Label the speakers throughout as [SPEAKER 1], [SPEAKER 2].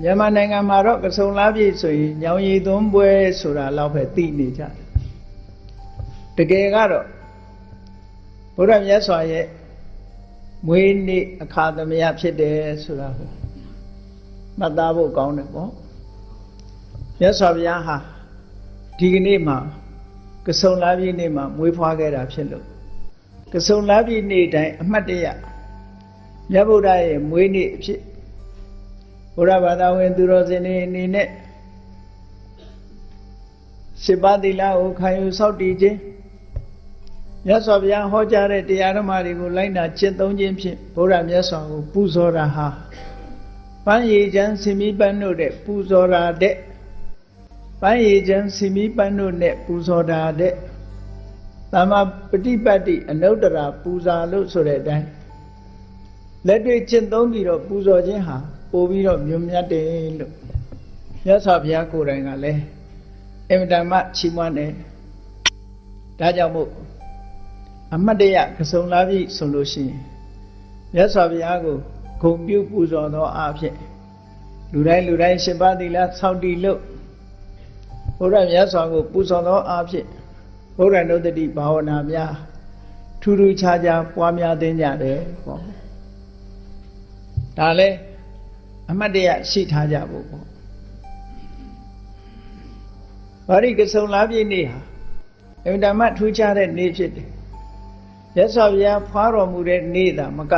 [SPEAKER 1] မြန်မာနိုင်ငံမှာတော့ကစုံလားပြည့်ဆိုရင်ညောင်ရည်သွန်းပွဲဆိုတာလောက်ပဲသိနေကြတယ်တကယ်ကတော့ဘုရားမြတ်စွာရဲ့မွေးနေ့အခါသမယဖြစ်တယ်ဆိုတာကိုမှတ်သားဖို့ကောင်းတယ်ပေါ့မြတ်စွာဘုရားဟာဒီကနေ့မှာကစုံလားပြည့်နေ့မှာမွေးဖွားခဲ့တာဖြစ်လို့ကစုံလားပြည့်နေ့တိုင်းအမှတ်တရမြတ်ဗုဒ္ဓရဲ့မွေးနေ့အဖြစ်ဘုရားဘာသာဝင်သူတော်စင်တွေအနေနဲ့7ပါးသီလကိုခံယူစောင့်တည်ခြင်းမြတ်စွာဘုရားဟောကြားတဲ့တရားဓမ္မတွေကိုလိုက်နာကျင့်သုံးခြင်းဖြင့်ဘုရားမြတ်စွာကိုပူဇော်တာဟာပန်းရည်ချမ်းစီမီပန်းတို့တဲ့ပူဇော်တာတဲ့ပန်းရည်ချမ်းစီမီပန်းတို့နဲ့ပူဇော်တာတဲ့သမ္မာပฏิပတ်တိအနုတ္တရာပူဇာလို့ဆိုတဲ့အတိုင်းလက်တွေ့ကျင့်သုံးပြီးတော့ပူဇော်ခြင်းဟာပို့ပြီးတော့မြတ်မြတ်တယ်လို့မြတ်စွာဘုရားကိုယ်တိုင်ကလည်းအင်မတန်မှချီးမွမ်းတယ်ဒါကြောင့်မို့အမတ်တရကစုံလားပြီဆိုလို့ရှိရင်မြတ်စွာဘုရားကိုဂုဏ်ပြုပူဇော်သောအားဖြင့်လူတိုင်း7ပါးသီလစောင့်တည်လို့ဘုရားမြတ်စွာကိုပူဇော်သောအားဖြင့်ဘုရားနုတ္တိဘာဝနာများထူးထူးခြားခြားပွားများသိကြတယ်ပေါ့ဒါလည်းအမတ်တရရှိထားကြဖို့ပေါ့ဘာရိကစုံလားပြည့်နေ့ဟာအင်တာမတ်ထူးခြားတဲ့နေ့ဖြစ်တယ်မြတ်စွာဘုရားဖွားတော်မူတဲ့နေ့သာမက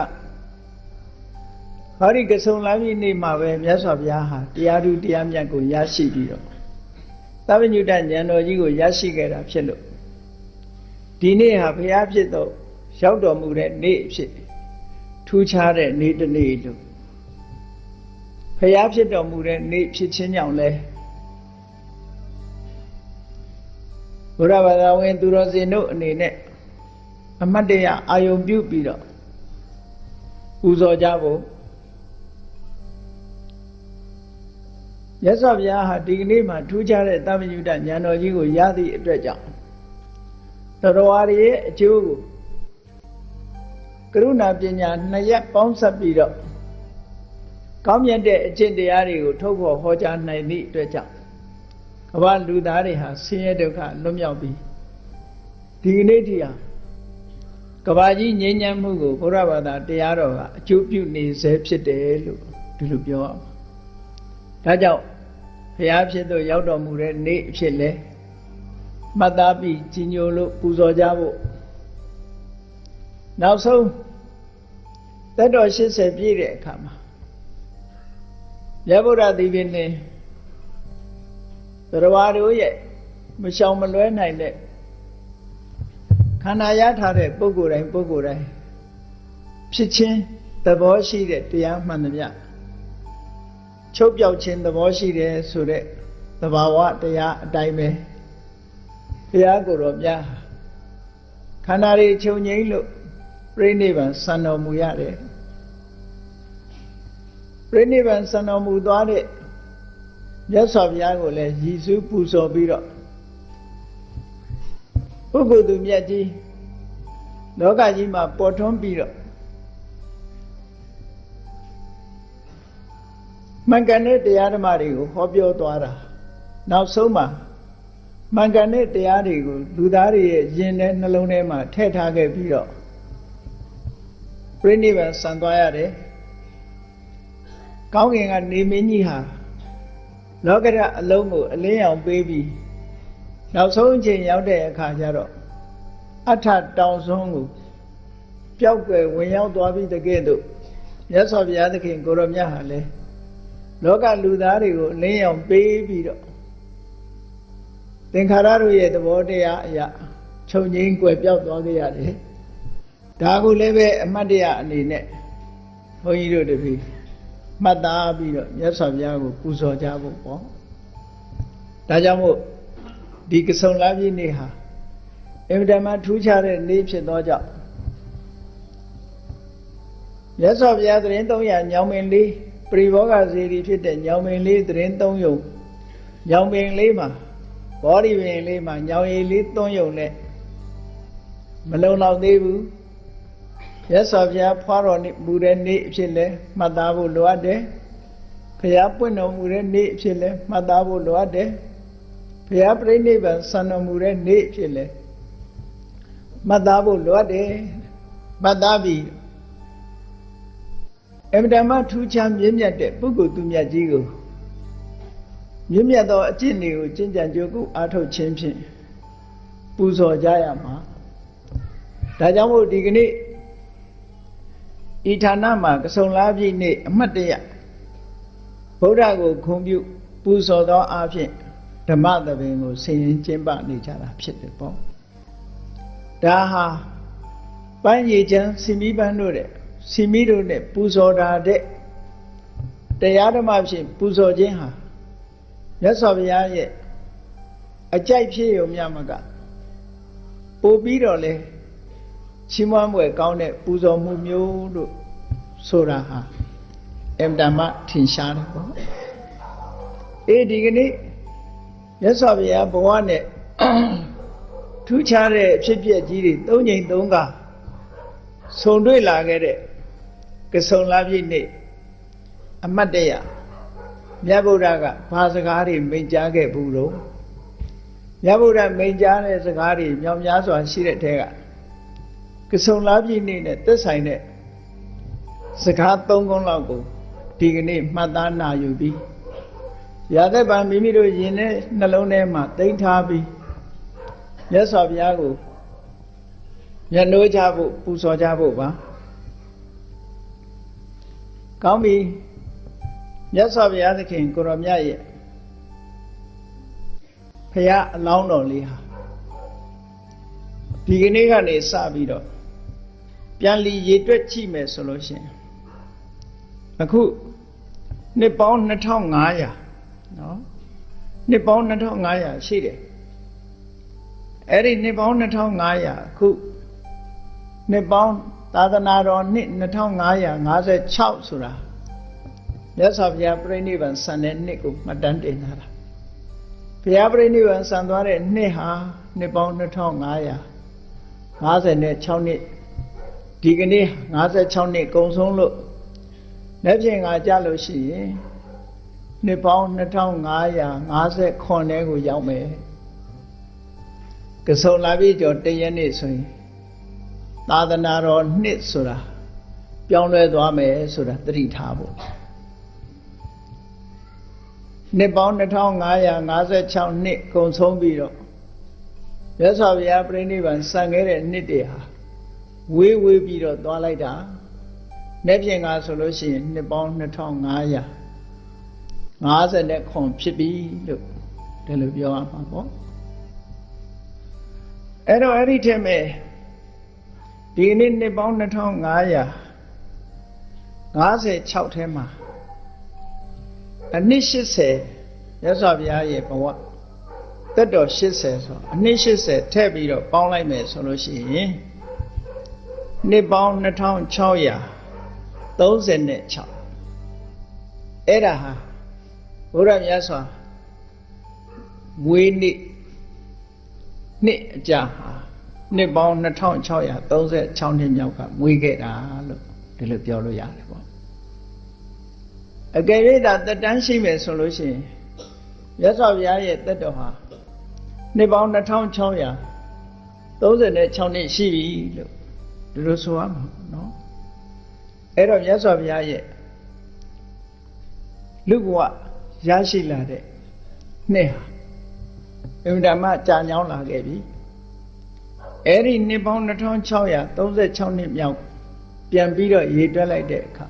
[SPEAKER 1] ဘာရိကစုံလားပြည့်နေ့မှာပဲမြတ်စွာဘုရားဟာတရားဓုတရားမြတ်ကိုရရှိပြီးတော့သဗ္ဗညုတဉာဏ်တော်ကြီးကိုရရှိခဲ့တာဖြစ်လို့ဒီနေ့ဟာဘုရားဖြစ်တော့ရောက်တော်မူတဲ့နေ့ဖြစ်ထူးခြားတဲ့နေ့တစ်နေ့လို့ဘုရားဖြစ်တော်မူတဲ့နေ့ဖြစ်ခြင်းကြောင့်လဲဘုရားဘာသာဝင်သူတော်စင်တို့အနေနဲ့အမတ်တရအာယုံပြုပြီးတော့ပူဇော်ကြဖို့မြတ်စွာဘုရားဟာဒီကနေ့မှာထူးခြားတဲ့သဗ္ဗညုတဉာဏ်တော်ကြီးကိုရသည့်အတွက်ကြောင့်တော်ဝါရဲ့အကျိုးကိုကရုဏာပညာနှစ်ရပ်ပေါင်းစပ်ပြီးတော့ကောင်းမြတ်တဲ့အကျင့်တရားတွေကိုထုတ်ဖော်ဟောကြားနိုင်သည့်အတွက်ကြောင့်ကမ္ဘာလူသားတွေဟာဆင်းရဲဒုက္ခလွတ်မြောက်ပြီးဒီကနေ့တည်းဟာကမ္ဘာကြီးငြိမ်းချမ်းမှုကိုဘုရားဘာသာတရားတော်ကအကျိုးပြုနေစေဖြစ်တယ်လို့ဒီလိုပြောအောင်ဒါကြောင့်ဘုရားဖြစ်သို့ရောက်တော်မူတဲ့နေ့အဖြစ်လဲမှတ်သားပြီးကြီးညိုလို့ပူဇော်ကြဖို့နောက်ဆုံးသက်တော်80ပြည့်တဲ့အခါမှာမြတ်ဗုဒ္ဓသီလနဲ့တရားတို့ရဲ့မရှောင်မလွဲနိုင်တဲ့ခန္ဓာရထားတဲ့ပုဂ္ဂိုလ်တိုင်းဖြစ်ခြင်းသဘောရှိတဲ့တရားမှန်သမျှချုပ်ပြောက်ခြင်းသဘောရှိတယ်ဆိုတဲ့သဘာဝတရားအတိုင်းပဲဘုရားကိုယ်တော်မြတ်ခန္ဓာတွေချုပ်ငြိမ်းလို့ပြိဋိဘံစံတော်မူရတယ်ပြိဋိဘံစံတော်မူသွားတဲ့မြတ်စွာဘုရားကိုလည်းရည်စူးပူဇော်ပြီးတော့ပုဂ္ဂိုလ်သူမြတ်ကြီးလောကကြီးမှာပေါ်ထွန်းပြီးတော့မှန်ကန်တဲ့တရားဓမ္မတွေကိုဟောပြောသွားတာနောက်ဆုံးမှာမှန်ကန်တဲ့တရားတွေကိုလူသားတွေရဲ့ယင်တဲ့နှလုံးထဲမှာထည့်ထားခဲ့ပြီးတော့ပြိဋိဘံစံသွားရတယ်ကောင်းကင်ကနေမင်းကြီးဟာလောကဓာတ်အလုံးကိုအလင်းရောင်ပေးပြီးနောက်ဆုံးအချိန်ရောက်တဲ့အခါကျတော့အထတောင်ဆုံးကိုပျောက်ကွယ်ဝင်ရောက်သွားပြီးတကယ်တော့မြတ်စွာဘုရားသခင်ကိုရောမြတ်ဟာလည်းလောကလူသားတွေကိုအလင်းရောင်ပေးပြီးတော့သင်္ခါရတို့ရဲ့သဘောတရားအရာချုပ်ငြိမ်းကွယ်ပြောက်သွားကြရတယ်ဒါကိုလည်းပဲအမတ်တရားအနေနဲ့ဘုန်းကြီးတို့တပည့်မှတ်သားပြီးတော့မြတ်စွာဘုရားကိုပူဇော်ကြဖို့ပေါ့ဒါကြောင့်မို့ဒီကစုံလားပြည့်နေ့ဟာအင်မတန်မှထူးခြားတဲ့နေ့ဖြစ်သောကြောင့်မြတ်စွာဘုရားသတင်း300ညောင်ပင်လေးပရိဘောဂစေတီဖြစ်တဲ့ညောင်ပင်လေးသတင်း3ယုံညောင်ပင်လေးမှာဘောဓိပင်လေးမှာညောင်ရည်လေး3ယုံနဲ့မလုံလောက်သေးဘူးမြတ်စွာဘုရားဖွားတော်မူတဲ့နေ့အဖြစ်လဲမှတ်သားဖို့လိုအပ်တယ် ဘုရားပွင့်တော်မူတဲ့နေ့အဖြစ်လဲမှတ်သားဖို့လိုအပ်တယ်ဘုရားပြိဋိဘံဆံတော်မူတဲ့နေ့အဖြစ်လဲမှတ်သားဖို့လိုအပ်တယ်မှတ်သားပြီးအမြဲတမ်းထူးခြားမြင့်မြတ်တဲ့ပုဂ္ဂိုလ်သူမြတ်ကြီးကိုမြင့်မြတ်သောအကျင့်တွေကိုကျင့်ကြံကြိုးကုအားထုတ်ခြင်းဖြင့်ပူဇော်ကြရမှာဒါကြောင့်မို့ဒီကနေ့ဤဌာနမှာကဆုံလပြည့်နေ့အမှတ်တရဗုဒ္ဓကိုဂုဏ်ပြုပူဇော်သောအားဖြင့်ဓမ္မသဘင်ကိုဆင်ရင်ကျင့်ပနေကြတာဖြစ်တယ်ပေါ့ဒါဟာပန်းရည်ချမ်းစီမီပန်းတို့တဲ့စီမီတို့နဲ့ပူဇော်တာတဲ့တရားဓမ္မဖြင့်ပူဇော်ခြင်းဟာမြတ်စွာဘုရားရဲ့အကြိုက်ဖြစ်ရုံမျှမကပို့ပြီးတော့လဲချီးမွမ်းပွဲကောင်းတဲ့ပူဇော်မှုမျိုးလို့ဆိုတာဟာအမ္တမထင်ရှားတယ်ပေါ့ဒီကနေ့မြတ်စွာဘုရားဘဝနဲ့ထူးခြားတဲ့အဖြစ်အပျက်ကြီးတွေ၃ကြိမ်၃ခါဆုံတွေ့လာခဲ့တဲ့ကဆုံလပြည့်နေ့အမတ်တရမြတ်ဗုဒ္ဓကဘာစကားတွေမိန့်ကြားခဲ့ဘူးတော့မြတ်ဗုဒ္ဓမိန့်ကြားတဲ့စကားတွေမြောက်များစွာရှိတဲ့ထဲကဆုံလပြည့်နေ့နဲ့သက်ဆိုင်တဲ့စကား၃ခုလောက်ကိုဒီကနေ့မှတ်သားနာယူပြီးရာသက်ပံမိမိတို့ယင်တဲ့နှလုံးထဲမှာသိမ်းထားပြီးမြတ်စွာဘုရားကိုမျက်နှိုးကြဖို့ပူဇော်ကြဖို့ပါကောင်းပြီမြတ်စွာဘုရားသခင်ကိုရောမြတ်ရဲ့ဘုရားအလောင်းတော်လေးဟာဒီကနေ့ကနေစပြီးတော့ပြန်လီရေတွက်ကြည့်မယ်ဆိုလို့ရှိရင်အခုနှစ်ပေါင်း2500နော်နှစ်ပေါင်း2500ရှိတယ်အဲ့ဒီနှစ်ပေါင်း2500အခုနှစ်ပေါင်းသာသနာတော်နှစ်2556ဆိုတာမြတ်စွာဘုရားပြိဋိဘံဆံတဲ့နှစ်ကိုမှတ်တမ်းတင်ထားတာဘုရားပြိဋိဘံဆံသွားတဲ့နှစ်ဟာနှစ်ပေါင်း2556နှစ်ဒီကနေ့56နှစ်ကုန်ဆုံးလို့လက်ဖြင့်ငါကြလို့ရှိရင်နှစ်ပေါင်း2559ကိုရောက်မယ်ကဆုံလာပြီကျော်တရက်နေ့ဆိုရင်သာသနာတော်နှစ်ဆိုတာပြောင်းလဲသွားမယ်ဆိုတာသတိထားဖို့နှစ်ပေါင်း2556နှစ်ကုန်ဆုံးပြီးတော့မြတ်စွာဘုရားပြိဋိဘံဆံခဲ့တဲ့နှစ်တွေဟာဝေးပြီးတော့သွားလိုက်တာလက်ဖြင့်ကဆိုလို့ရှိရင်နှစ်ပေါင်း2559ဖြစ်ပြီလို့ဒီလိုပြောရမှာပေါ့အဲ့တော့အဲ့ဒီထက်မဲ့ဒီနေ့နှစ်ပေါင်း2556ထဲမှာအနှစ်80မြတ်စွာဘုရားရဲ့ဘဝတက်တော်80ဆိုအနှစ်80ထည့်ပြီးတော့ပေါင်းလိုက်မယ်ဆိုလို့ရှိရင်နှစ်ပေါင်း2636အဲ့ဒါဟာဘုရားမြတ်စွာမွေးနေ့နှစ်အကြာဟာနှစ်ပေါင်း2636နှစ်မြောက်ကမွေးခဲ့တာလို့ဒီလိုပြောလို့ရတယ်ပေါ့အကယ်၍သာတက်တန်းရှိမယ်ဆိုလို့ရှိရင်မြတ်စွာဘုရားရဲ့တက်တော်ဟာနှစ်ပေါင်း2636နှစ်ရှိပြီလို့ဒီလိုဆိုရမှာနော်အဲ့တော့မြတ်စွာဘုရားရဲ့လူဘဝရရှိလာတဲ့နှစ်ဟာအမှန်တမ်းကြာညောင်းလာခဲ့ပြီအဲ့ဒီနှစ်ပေါင်း2636နှစ်မြောက်ပြန်ပြီးတော့ရေတွက်လိုက်တဲ့အခါ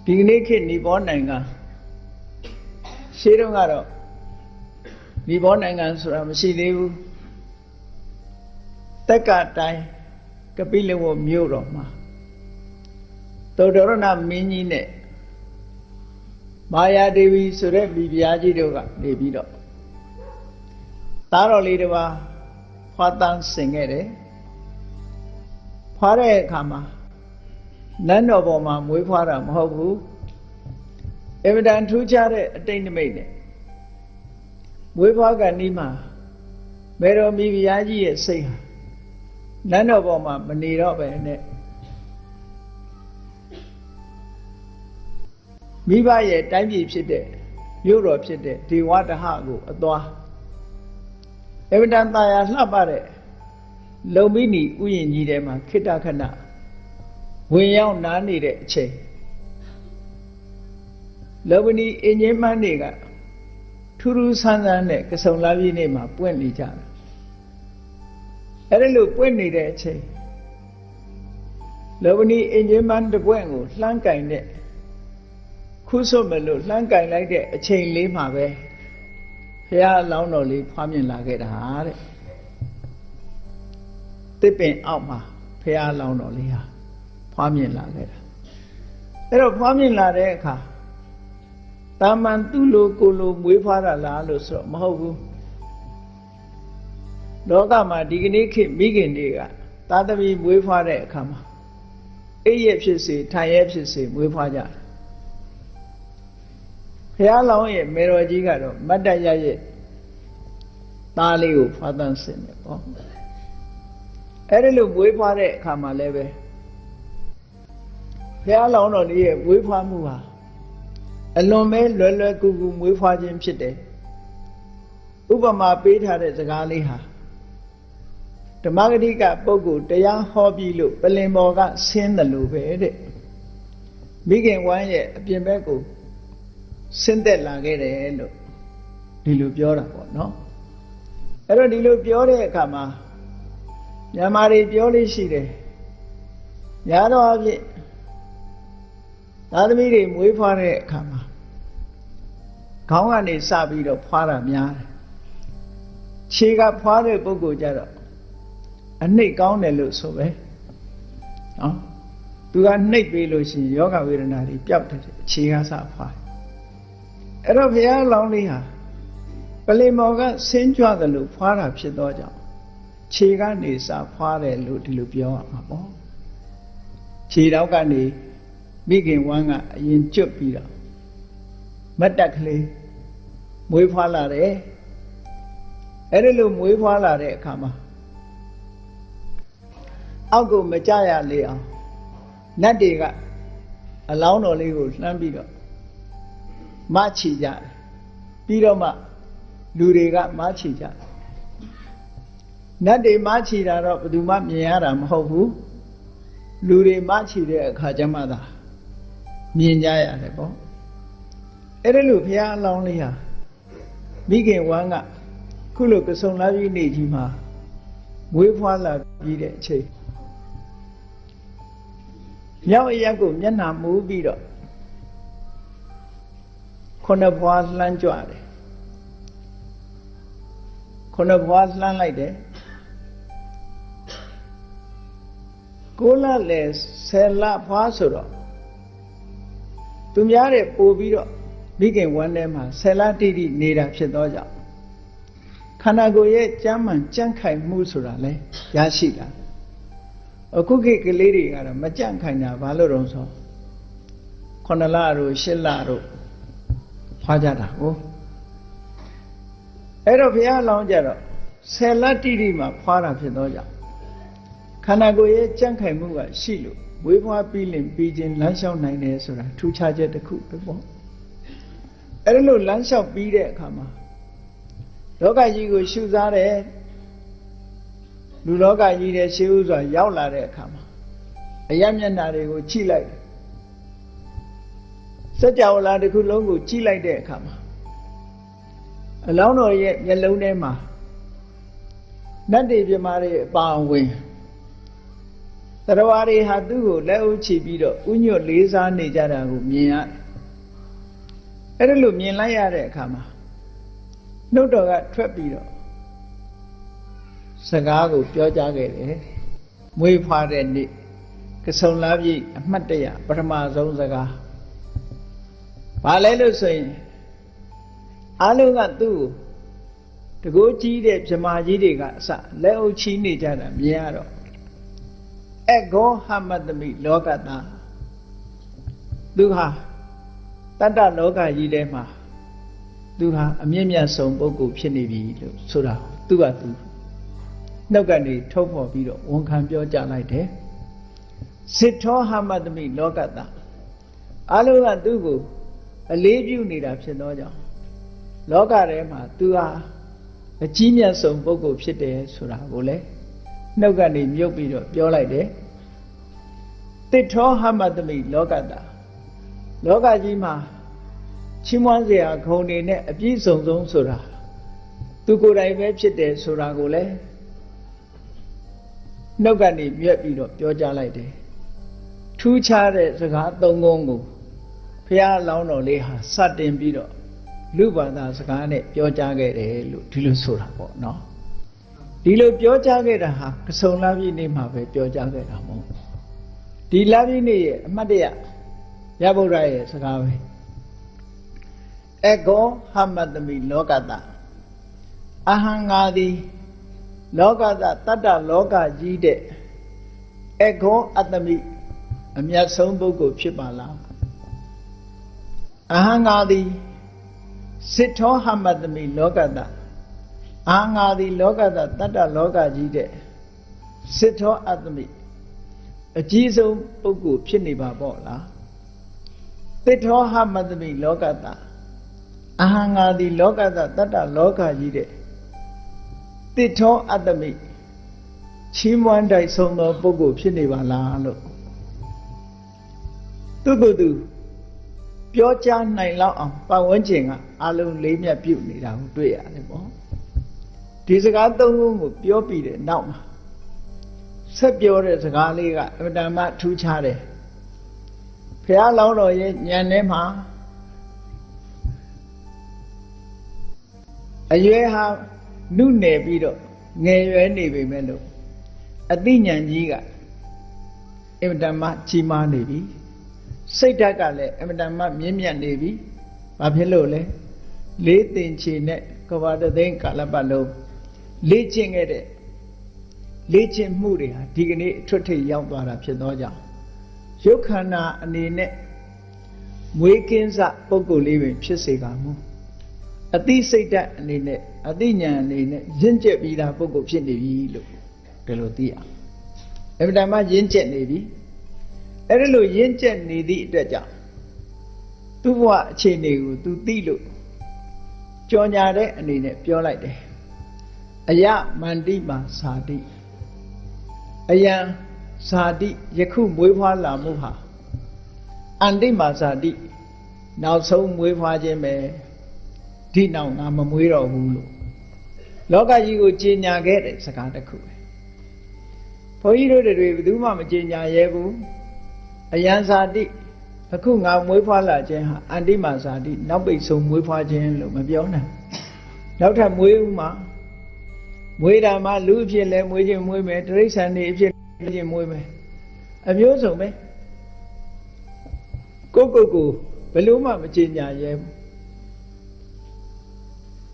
[SPEAKER 1] ဒီကနေ့ခေတ်နီပေါနိုင်ငံရှေးတုန်းကတော့နီပေါနိုင်ငံဆိုတာမရှိသေးဘူးတက္ကတိုင်းကပိလဝမြို့တော်မှာသောတရဏမင်းကြီးနဲ့မာယာဒေဝီဆိုတဲ့မိဖုရားကြီးတို့ကနေပြီးတော့သားတော်လေးတစ်ပါးဖွာတန်းဆင်ခဲ့တယ်ဖွာတဲ့အခါမှာနန်းတော်ပေါ်မှာမွေးဖွာတာမဟုတ်ဘူးအမြဲတမ်းထူးခြားတဲ့အတိတ်နိမိတ်နဲ့မွေးဖွာကနီးမှာမေတော်မိဖုရားကြီးရဲ့စိတ်ဟာနန်းတော်ပေါ်မှာမနေတော့ပဲနဲ့ မိဘရဲ့တိုင်းပြည်ဖြစ်တဲ့မြို့တော်ဖြစ်တဲ့ဒေဝတဟကိုအသွားအဗဒံတာယာလှပတဲ့လုံမိနီဥယျာဉ်ကြီးထဲမှာခိတ္တခဏဝင်ရောက်နားနေတဲ့အချိန်လောဘနီအင်းကြီးမန်းတွေကထူးထူးဆန်းဆန်းနဲ့ကဆုံလာပြည့်နေ့မှာပွင့်နေကြတယ်အဲ့ဒါလို့ပွင့်နေတဲ့အချိန်လောဘနီအင်ဂျင်မန်တပွင့်ကိုလှမ်းကင်တဲ့ခုစွတ်မလို့လှမ်းကင်လိုက်တဲ့အချိန်လေးမှာပဲဘုရားအလောင်းတော်လေးဖွားမြင်လာခဲ့တာတဲ့တစ်ပင်အောက်မှာဘုရားအလောင်းတော်လေးဟာဖွားမြင်လာခဲ့တာအဲ့တော့ဖွားမြင်လာတဲ့အခါတာမန်သူ့လိုကိုလိုမွေးဖွားတာလားလို့ဆိုတော့မဟုတ်ဘူးလောကမှာဒီကနေ့ခေတ်မိခင်တွေကသာသမီမွေးဖွားတဲ့အခါမှာအိပ်ရဖြစ်စေထိုင်ရဖြစ်စေမွေးဖွားကြတယ်ဘုရားလောင်းရဲ့မေတော်ကြီးကတော့မတ်တရရဲ့သားလေးကိုဖွားသန်းစင်တယ်ပေါ့အဲ့ဒီလိုမွေးဖွားတဲ့အခါမှာလည်းပဲဘုရားလောင်းတော်လေးရဲ့မွေးဖွားမှုဟာအလွန်ပဲလွယ်လွယ်ကူကူမွေးဖွားခြင်းဖြစ်တယ်ဥပမာပေးထားတဲ့စကားလေးဟာဓမ္မဂတိကပုဂ္ဂိုလ်တရားဟောပြီးလို့ပလင်ပေါ်ကဆင်းတယ်လို့ပဲတဲ့မိခင်ဝမ်းရဲ့အပြင်ဘက်ကိုဆင်းသက်လာခဲ့တယ်လို့ဒီလိုပြောတာပေါ့နော်အဲ့တော့ဒီလိုပြောတဲ့အခါမှာမြန်မာတွေပြောလို့ရှိတယ်ညာတော့အဖြစ်သာသမီတွေမွေးဖွားတဲ့အခါမှာခေါင်းကနေစပြီးတော့ဖွားတာများတယ်ခြေကဖွားတဲ့ပုဂ္ဂိုလ်ကြတော့အနှိတ်ကောင်းတယ်လို့ဆိုပဲနော်သူကနှိတ်ပေးလို့ရှိရင်ယောဂဝေဒနာတွေပျောက်တယ်ခြေကစဖွားအဲ့တော့ဘုရားလောင်းလေးဟာပလင်မော်ကဆင်းကြွတယ်လို့ဖွားတာဖြစ်သောကြောင့်ခြေကနေစဖွားတယ်လို့ဒီလိုပြောရမှာပေါ့ခြေတော့ကနေမိခင်ဝမ်းကအရင်ကျွတ်ပြီးတော့မတ်တက်ကလေးမွေးဖွားလာတယ်အဲ့ဒီလိုမွေးဖွားလာတဲ့အခါမှာအောက်ကိုမကြရလေအောင်နတ်တွေကအလောင်းတော်လေးကိုလှမ်းပြီးတော့မချီကြတယ်ပြီးတော့မှလူတွေကမချီကြတယ်နတ်တွေမချီတာတော့ဘယ်သူမှမြင်ရတာမဟုတ်ဘူးလူတွေမချီတဲ့အခါကျမှသာမြင်ကြရတယ်ပေါ့အဲ့ဒါလို့ဘုရားအလောင်းလေးဟာမိခင်ဝမ်းကခုလိုကဆုံလာပြီးနေကြီးမှာမွေးဖွားလာပြီးတဲ့အချိန်မြောက်အရက်ကိုမျက်နှာမူးပြီးတော့ခုနှစ်ဘွားလှမ်းကြွတယ်ခုနှစ်ဘွားလှမ်းလိုက်တယ်ကိုလလည်း10လဘွားဆိုတော့သူများတဲ့ပို့ပြီးတော့မိခင်ဝမ်းထဲမှာ10လတိတိနေတာဖြစ်သောကြောင့်ခန္ဓာကိုယ်ရဲ့ကြမ်းမှန်ကြန့်ခိုင်မှုဆိုတာလဲရရှိတာအခုခေတ်ကလေးတွေကတော့မကြန့်ခိုင်တာဘာလို့တော့ဆို9လတို့10လတို့ဖွားကြတာဟုတ်အဲ့တော့ဘုရားလောင်းကြတော့10လတိတိမှာဖွားတာဖြစ်သောကြောင့်ခန္ဓာကိုယ်ရဲ့ကြန့်ခိုင်မှုကရှိလို့ဝေးဖွားပြီးလင်ပြီးခြင်းလမ်းလျှောက်နိုင်တယ်ဆိုတာထူးခြားချက်တစ်ခုပဲပေါ့အဲ့ဒါလို့လမ်းလျှောက်ပြီးတဲ့အခါမှာလောကကြီးကိုရှုစားတယ်လူလောကကြီးတဲ့ရှေးဥစွာရောက်လာတဲ့အခါမှာအယမျက်နှာတွေကိုကြည့်လိုက်စัจ java လာတစ်ခုလုံးကိုကြည့်လိုက်တဲ့အခါမှာအလောင်းတော်ရဲ့မျက်လုံးထဲမှာနတ်တွေပြမာတွေအပါအဝင်တရားဝါတွေဟာသူ့ကိုလက်အုပ်ချပြီးတော့ဥညွတ်လေးစားနေကြတာကိုမြင်ရတယ်အဲ့ဒါလို့မြင်လိုက်ရတဲ့အခါမှာနှုတ်တော်ကထွက်ပြီးတော့စကားကိုပြောကြားခဲ့တယ်မွေးဖွားတဲ့နေ့ကဆုံလာပြည့်အမှတ်တရပထမဆုံးစကားဘာလဲလို့ဆိုရင်အားလုံးကသူ့ကိုတကိုးကြီးတဲ့ဗြဟ္မာကြီးတွေကအစလက်အုပ်ချီနေကြတာမြင်ရတော့အဂောဟမတမိလောကတာသူဟာတတ္တလောကကြီးထဲမှာသူဟာအမြင့်မြတ်ဆုံးပုဂ္ဂိုလ်ဖြစ်နေပြီလို့ဆိုတာသူကသူနှုတ်ကနေထုတ်ဖော်ပြီးတော့ဝန်ခံပြောကြလိုက်တယ်စစ်ထောဟမတမိလောကတာအလုံးကသူ့ကို အလေးပြုနေတာဖြစ်သောကြောင့်လောကထဲမှာသူဟာအကြီးမြတ်ဆုံးပုဂ္ဂိုလ်ဖြစ်တယ်ဆိုတာကိုလည်းနှုတ်ကနေမြုပ်ပြီးတော့ပြောလိုက်တယ်သစ္ထောဟမတမိလောကတာလောကကြီးမှာချီးမွမ်းစရာဂုဏ်တွေနဲ့အပြည့်စုံဆုံးဆိုတာသူကိုယ်တိုင်ပဲဖြစ်တယ်ဆိုတာကိုလည်းနှုတ်ကနေမြက်ပြီးတော့ပြောကြားလိုက်တယ်ထူးခြားတဲ့စကားသုံးခုကိုဘုရားလောင်းတော်လေးဟာစတင်ပြီးတော့လူဘာသာစကားနဲ့ပြောကြားခဲ့တယ်လို့ဒီလိုဆိုတာပေါ့နော်ဒီလိုပြောကြားခဲ့တာဟာကစုံလပြည့်နေ့မှာပဲပြောကြားခဲ့တာမဟုတ်ဒီလပြည့်နေ့ရဲ့အမတ်တရရဗုဒ္ဓရဲ့စကားပဲအကောဟမတမိလောကတအဟံငါသည်လောကတတတ္တလောကကြီးတဲ့အကောအတ္တမိအမြတ်ဆုံးပုဂ္ဂိုလ်ဖြစ်ပါလားအဟံငါသည်စိတ္ထောဟမတမိလောကတအာငါသည်လောကတတတ္တလောကကြီးတဲ့စိတ္ထောအတ္တမိအကြီးဆုံးပုဂ္ဂိုလ်ဖြစ်နေပါပေါ့လားသစ္ထောဟမတမိလောကတအဟံငါသည်လောကတတတ္တလောကကြီးတဲ့သစ္ထောအတ္တမိချီးမွမ်းတိုက်ဆုံးသောပုဂ္ဂိုလ်ဖြစ်နေပါလားလို့သူကိုယ်သူပြောကြားနိုင်လောက်အောင်ပတ်ဝန်းကျင်ကအလုံးလေးမြတ်ပြုနေတာကိုတွေ့ရတယ်ပေါ့ဒီစကားသုံးခုကိုပြောပြီးတဲ့နောက်မှာဆက်ပြောတဲ့စကားလေးကအမတန်မှထူးခြားတယ်ဘုရားလောင်းတော်ရဲ့ဉာဏ်ထဲမှာအရွယ်ဟာနုနယ်ပြီးတော့ငယ်ရွယ်နေပေမဲ့လို့အသိဉာဏ်ကြီးကအမတန်မှကြီးမားနေပြီစိတ်ဓာတ်ကလည်းအမတန်မှမြင့်မြတ်နေပြီဘာဖြစ်လို့လဲလေးသင်္ချေနဲ့ကဘာတသိန်းကာလပတ်လုံးလေ့ကျင့်ခဲ့တဲ့လေ့ကျင့်မှုတွေဟာဒီကနေ့အထွတ်ထိပ်ရောက်သွားတာဖြစ်သောကြောင့်ရုပ်ခန္ဓာအနေနဲ့မွေးကင်းစပုဂ္ဂိုလ်လေးပင်ဖြစ်စေကမူအသိစိတ်ဓာတ်အနေနဲ့အသိဉာဏ်အနေနဲ့ရင့်ကျက်ပြီးသားပုဂ္ဂိုလ်ဖြစ်နေပြီလို့ဒီလိုသိရအမှန်တမ်းရင့်ကျက်နေပြီအဲ့ဒါလို့ရင့်ကျက်နေသည့်အတွက်ကြောင့်သူ့ဘဝအခြေအနေကိုသူသိလို့ကြော်ညာတဲ့အနေနဲ့ပြောလိုက်တယ်အယမန္တိမာဇာတိအယံဇာတိယခုမွေးဖွားလာမှုဟာအန္တိမာဇာတိနောက်ဆုံးမွေးဖွားခြင်းပဲဒီနောက်ငါမမွေးတော့ဘူးလို့လောကကြီးကိုကြေညာခဲ့တဲ့စကားတစ်ခုပဲဘုန်းကြီးတို့တွေဘယ်သူမှမကြေညာရဲဘူးအယံဇာတိအခုငါမွေးဖွားလာခြင်းဟာအန္တိမာဇာတိနောက်ပိတ်ဆုံးမွေးဖွားခြင်းလို့မပြောနိုင်နောက်ထပ်မွေးဦးမှာမွေးတာမှလူအဖြစ်လဲမွေးခြင်းမွေးမယ်တိရစ္ဆာန်တွေအဖြစ်မွေးခြင်းမွေးမယ်အမျိုးစုံပဲကိုဘယ်လို့မှမကြေညာရဲဘူး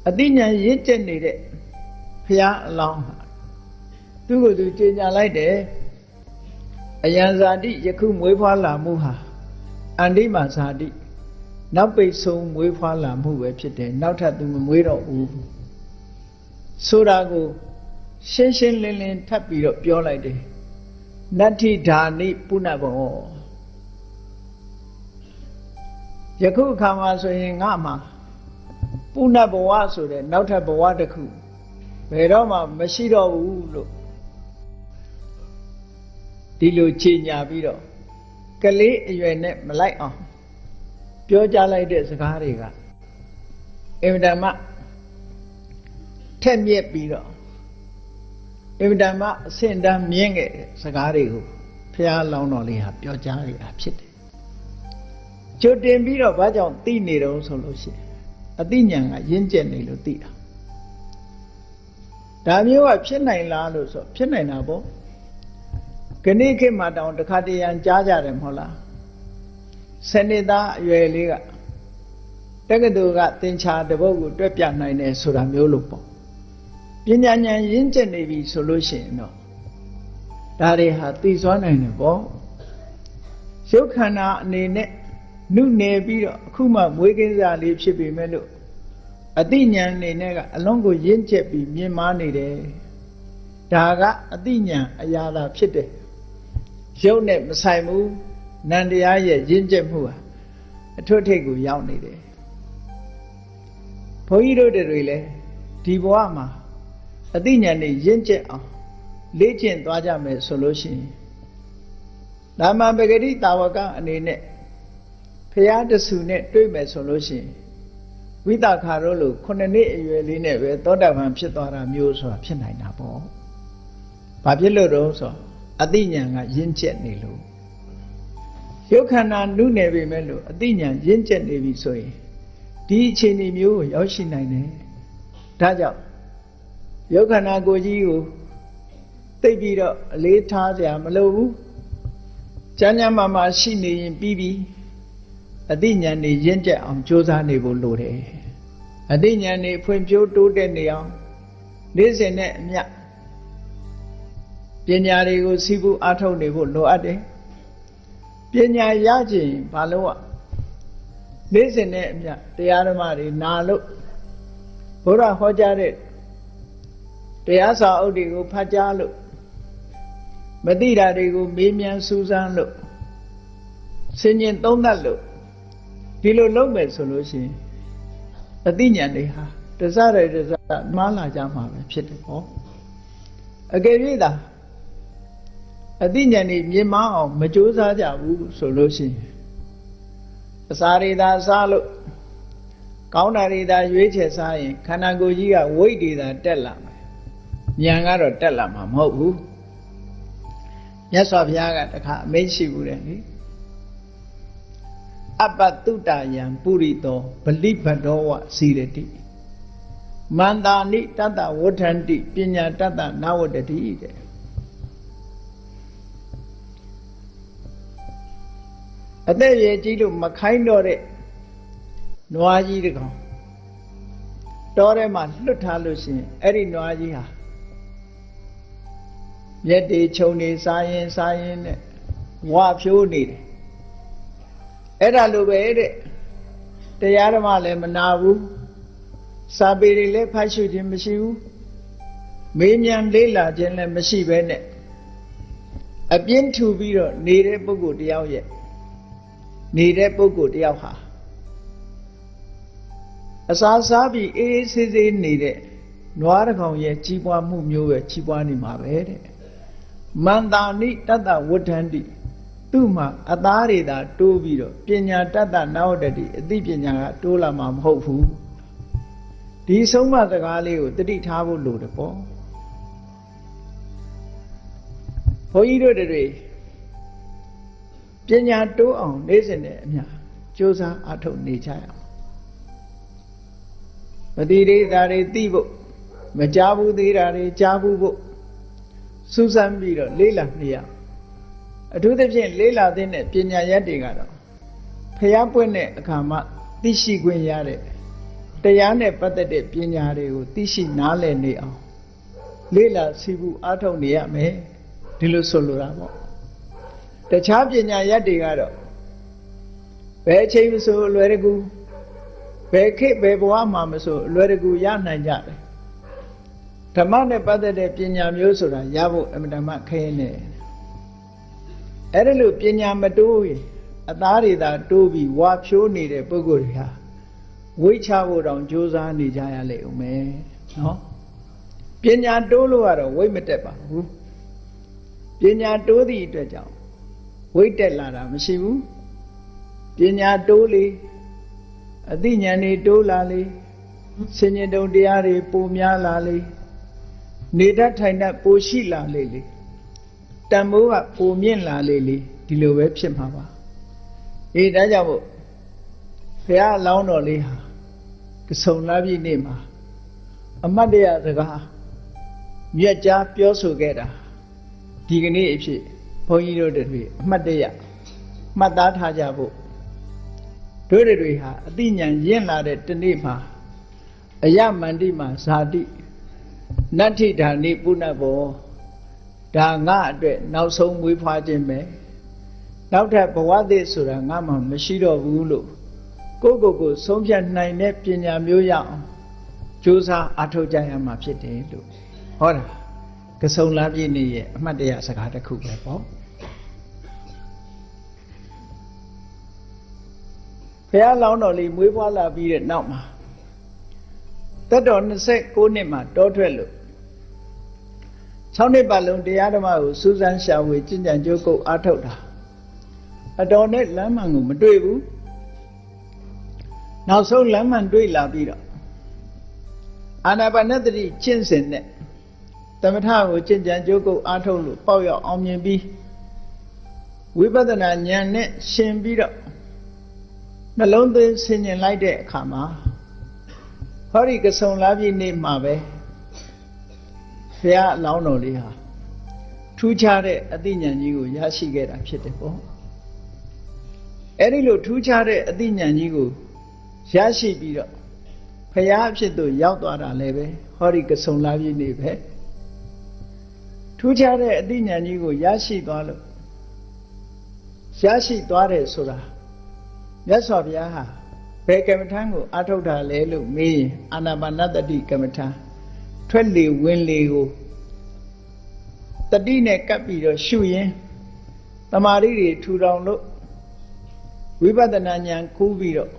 [SPEAKER 1] အသိဉာဏ်ရင့်ကျက်နေတဲ့ဘုရားအလောင်းဟာသူ့ကိုယ်သူကြေညာလိုက်တယ်အယံဇာတိယခုမွေးဖွားလာမှုဟာအန္တိမာဇာတိနောက်ပိတ်ဆုံးမွေးဖွားလာမှုပဲဖြစ်တယ်နောက်ထပ်သူမမွေးတော့ဘူးဆိုတာကိုရှင်းရှင်းလင်းလင်းထပ်ပြီးတော့ပြောလိုက်တယ်နတ္ထိဓာနိပုဏ္ဏဘောယခုအခါမှာဆိုရင်ငါမှာပုဏ္ဏဘဝဆိုတဲ့နောက်ထပ်ဘဝတစ်ခုဘယ်တော့မှမရှိတော့ဘူးလို့ဒီလိုခြေညာပြီးတော့ကလေးအရွယ်နဲ့မလိုက်အောင်ပြောကြားလိုက်တဲ့စကားတွေကအင်မတန်မှထက်မြက်ပြီးတော့အင်မတန်မှအဆင့်တန်းမြင့်ခဲ့တဲ့စကားတွေကိုဘုရားလောင်းတော်လေးဟာပြောကြားရတာဖြစ်တယ်ကြိုတင်ပြီးတော့ဘာကြောင့်သိနေတုံးဆိုလို့ရှိရင်အသိဉာဏ်ကရင့်ကျက်နေလို့သိတာဒါမျိုးကဖြစ်နိုင်လားလို့ဆိုဖြစ်နိုင်တာပေါ့ခဏခေတ်မှာတောင်တခါတရံကြားကြတယ်မဟုတ်လားစနေသားအရွယ်လေးကတက္ကသိုလ်ကသင်္ချာတပုတ်ကိုတွက်ပြနိုင်တယ်ဆိုတာမျိုးလို့ပေါ့ပညာဉာဏ်ရင့်ကျက်နေပြီဆိုလို့ရှိရင်တော့ဒါတွေဟာသိစွမ်းနိုင်တယ်ပေါ့ရုပ်ခန္ဓာအနေနဲ့နုနယ်ပြီးတော့အခုမှမွေးကင်းစားလေးဖြစ်ပေမဲ့လို့အသိဉာဏ်အနေနဲ့ကအလုံးကိုရင့်ကျက်ပြီးမြင်မာနေတယ်ဒါကအသိဉာဏ်အရာသာဖြစ်တယ်ရုပ်နဲ့မဆိုင်ဘူးနန္တရားရဲ့ရင့်ကျက်မှုဟာ အထွတ်ထိပ်ကိုရောက်နေတယ်ဘုန်းကြီးတို့တွေလည်းဒီဘဝမှာအသိဉာဏ်နဲ့ရင့်ကျက်အောင်လေ့ကျင့်သွားကြမယ်ဆိုလို့ရှိရင်ဓမ္မပဂတိတာဝကအနေနဲ့ဖရာတဆူနဲ့တွေ့မယ်ဆိုလို့ရှိရင်ဝိသခါတို့လို9နှစ်အရွယ်လေးနဲ့ပဲသောတာပန်ဖြစ်သွားတာမျိုးဆိုတာဖြစ်နိုင်တာပေါ့။ဘာဖြစ်လို့တော့ဆိုအသိဉာဏ်ကရင့်ကျက်နေလို့ရုပ်ခန္ဓာနုနယ်ပေမဲ့လို့အသိဉာဏ်ရင့်ကျက်နေပြီဆိုရင်ဒီအခြေအနေမျိုးကိုရောက်ရှိနိုင်တယ်။ဒါကြောင့်ရုပ်ခန္ဓာကိုယ်ကြီးကိုသိပြီးတော့အလေးထားကြမလို့ဘူး။ကျမ်းစာမှာရှိနေရင်ပြီးပြီအသိဉာဏ်နဲ့ရင့်ကျက်အောင်ကြိုးစားနေဖို့လိုတယ်။အသိဉာဏ်နဲ့ဖွံ့ဖြိုးတိုးတက်နေအောင်နေ့စဉ်နဲ့အမျှပညာတွေကိုစီးပူးအားထုတ်နေဖို့လိုအပ်တယ်။ပညာရခြင်းဘာလို့อ่ะနေ့စဉ်နဲ့အမျှတရားဓမ္မတွေနာလို့ဘုရားဟောကြားတဲ့တရားစာအုပ်တွေကိုဖတ်ကြားလို့မသိတာတွေကိုမေးမြန်းစူးစမ်းလို့ဆင်ញင်သုံးသပ်လို့ဒီလိုလုပ်မယ်ဆိုလို့ရှိရင်အသိဉာဏ်တွေဟာတစရတစမှားလာကြမှာပဲဖြစ်တယ်ဟောအကယ်၍သာအသိဉာဏ်တွေမြင်မအောင်မကြိုးစားကြဘူးဆိုလို့ရှိရင်အစာတွေသာစားလို့ကောင်းတာတွေသာရွေးချယ်စားရင်ခန္ဓာကိုယ်ကြီးကဝိတ်တွေသာတက်လာမယ်ဉာဏ်ကတော့တက်လာမှာမဟုတ်ဘူးမြတ်စွာဘုရားကတခါအမိန့်ရှိဘူးတဲ့လေအပတုတယံပုရိသောဗလိဘဒောဝစီရတိမန္တာနိတတ္တဝဋ္ဌန္တိပညာတတ္တနဝတ္တိတဲ့အသက်ရည်ကြီးလို့မခိုင်းတော့တဲ့နွားကြီးတကောင်တောထဲမှာလွတ်ထားလို့ရှိရင်အဲ့ဒီနွားကြီးဟာမြက်တွေခြုံနေစားရင်နဲ့ဝါဖြိုးနေတယ်အဲ့ဒါလိုပဲတဲ့တရားဓမ္မလည်းမနာဘူးစာပေတွေလည်းဖတ်ရှုခြင်းမရှိဘူးမေးမြန်းလေ့လာခြင်းလည်းမရှိဘဲနဲ့အပြင်းထူပြီးတော့နေတဲ့ပုဂ္ဂိုလ်တယောက်ရဲ့နေတဲ့ပုဂ္ဂိုလ်တယောက်ဟာအစာစားပြီးအေးအေးဆေးဆေးနေတဲ့နွားတစ်ကောင်ရဲ့ကြီးပွားမှုမျိုးပဲကြီးပွားနေမှာပဲတဲ့မန္တာနိတတ္တဝဋ္ဌန္တိသူ့မှာအသားတွေသာတိုးပြီးတော့ပညာတတ္တနဝတ္တိအသိပညာကတိုးလာမှာမဟုတ်ဘူးဒီဆုံးမစကားလေးကိုတတိထားဖို့လိုတယ်ပေါ့ဘုန်းကြီးတို့တွေပညာတိုးအောင်နေ့စဉ်နဲ့အမျှကြိုးစားအားထုတ်နေကြရအောင်မသိသေးတာတွေသိဖို့မကြားဘူးသေးတာတွေကြားဘူးဖို့စူးစမ်းပြီးတော့လေ့လာနေရအထူးသဖြင့်လေ့လာတဲ့ပညာရပ်တွေကတော့ဖျားပွင့်တဲ့အခါမှသိရှိခွင့်ရတဲ့တရားနဲ့ပတ်သက်တဲ့ပညာတွေကိုသိရှိနားလည်နေအောင်လေ့လာစီးပူးအားထုတ်နေရမယ်ဒီလိုဆိုလိုတာပေါ့တခြားပညာရပ်တွေကတော့ဘယ်အချိန်မဆိုအလွယ်တကူဘယ်ခေတ်ဘယ်ဘဝမှာမဆိုအလွယ်တကူရနိုင်ကြတယ်ဓမ္မနဲ့ပတ်သက်တဲ့ပညာမျိုးဆိုတာရဖို့အမှန်တမ်းခဲနေအဲ့ဒါလို့ပညာမတိုးရင်အသားတွေသာတိုးပြီးဝါဖြိုးနေတဲ့ပုဂ္ဂိုလ်တွေဟာဝိချဖို့တောင်ကြိုးစားနေကြရလိမ့်ဦးမယ်နော်ပညာတိုးလို့ကတော့ဝိမတက်ပါဘူးပညာတိုးသည့်အတွက်ကြောင့်ဝိတက်လာတာမရှိဘူးပညာတိုးလေအသိဉာဏ်တွေတိုးလာလေဆင်ញင်တုံတရားတွေပိုများလာလေနေတတ်ထိုင်တတ်ပိုရှိလာလေတန်မိုးကပိုမြင့်လာလေဒီလိုပဲဖြစ်မှာပါအေးဒါကြောင့်မို့ဘုရားအလောင်းတော်လေးဟာကဆုံလာပြည့်နေ့မှာအမတ်တရားစကားမြတ်ကြားပြောဆိုခဲ့တာဒီကနေ့အဖြစ်ဘုန်းကြီးတို့တွေအမှတ်တရမှတ်သားထားကြဖို့တို့တွေဟာအသိဉာဏ်ရင့်လာတဲ့တနေ့မှာအယမန္တိမှာဇာတိနတ္ထိဓာနိပုဏ္ဏဘောဒါငါအတွက်နောက်ဆုံးမွေးဖွားခြင်းပဲနောက်ထပ်ဘဝသစ်ဆိုတာငါမှမရှိတော့ဘူးလို့ကိုယ်ဆုံးဖြတ်နိုင်တဲ့ပညာမျိုးရအောင်ကြိုးစားအားထုတ်ကြရမှာဖြစ်တယ်လို့ဟောတာကဆုံလာပြည့်နေ့ရဲ့အမှတ်တရစကားတစ်ခုပဲပေါ့ ဘုရားလောင်းတော်လေးမွေးဖွားလာပြီးတဲ့နောက်မှာသက်တော်29နှစ်မှာတောထွက်လို့6နှစ်ပတ်လုံးတရားဓမ္မကိုစူးစမ်းရှာဖွေကျင့်ကြံကြိုးကုပ်အားထုတ်တာအတော်နဲ့လမ်းမှန်ကိုမတွေ့ဘူးနောက်ဆုံးလမ်းမှန်တွေ့လာပြီးတော့အာနာပါနသတိကျင့်စဉ်နဲ့သမထကိုကျင့်ကြံကြိုးကုပ်အားထုတ်လို့ပေါက်ရောက်အောင်မြင်ပြီးဝိပဿနာဉာဏ်နဲ့ရှင်ပြီးတော့နှလုံးသွင်းဆင်ញင်လိုက်တဲ့အခါမှာဟောဒီကဆုံလာပြည့်နေ့မှာပဲဘုရားအလောင်းတော်လေးဟာထူးခြားတဲ့အသိဉာဏ်ကြီးကိုရရှိခဲ့တာဖြစ်တယ်ပေါ့အဲ့ဒီလိုထူးခြားတဲ့အသိဉာဏ်ကြီးကိုရရှိပြီးတော့ဘုရားအဖြစ်သို့ရောက်သွားတာလည်းပဲဟောဒီကဆုံလာပြည့်နေ့ပဲထူးခြားတဲ့အသိဉာဏ်ကြီးကိုရရှိသွားလို့ရရှိသွားတယ်ဆိုတာမြတ်စွာဘုရားဟာဘယ်ကမ္မထံကိုအထုတ်တာလဲလို့မေးရင်အာနာပါနသတိကမ္မထံထွက်လေဝင်လေကိုတတိနဲ့ကပ်ပြီးတော့ရှုရင်းတမာရီတွေထူထောင်လို့ဝိပဿနာဉာဏ်ကူးပြီးတော့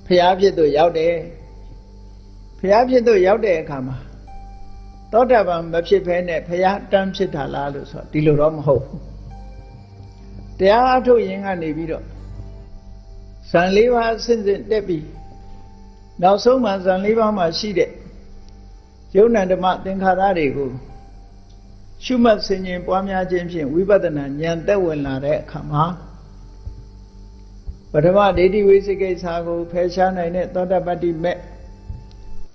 [SPEAKER 1] ဘုရားဖြစ်သို့ရောက်တယ်ဘုရားဖြစ်သို့ရောက်တဲ့အခါမှာသောတာပန်မဖြစ်ဘဲနဲ့ဘုရားတန်းဖြစ်တာလားလို့ဆိုဒီလိုတော့မဟုတ်ဘူးတရားအထုတ်ရင်ကနေပြီးတော့ဇန်၄ပါးအစဉ်စဉ်တက်ပြီးနောက်ဆုံးမှာဇန်၄ပါးမှာရှိတဲ့ယုံ nant ဓမ္မသင်္ခါရတွေကိုရှုမှတ်ဆင်ခြင်ပွားများခြင်းဖြင့်ဝိပဿနာဉာဏ်သက်ဝင်လာတဲ့အခါမှာပထမဒိဋ္ဌိဝိသိကိစ္စကိုဖယ်ရှားနိုင်တဲ့သောတာပတ္တိမဲ့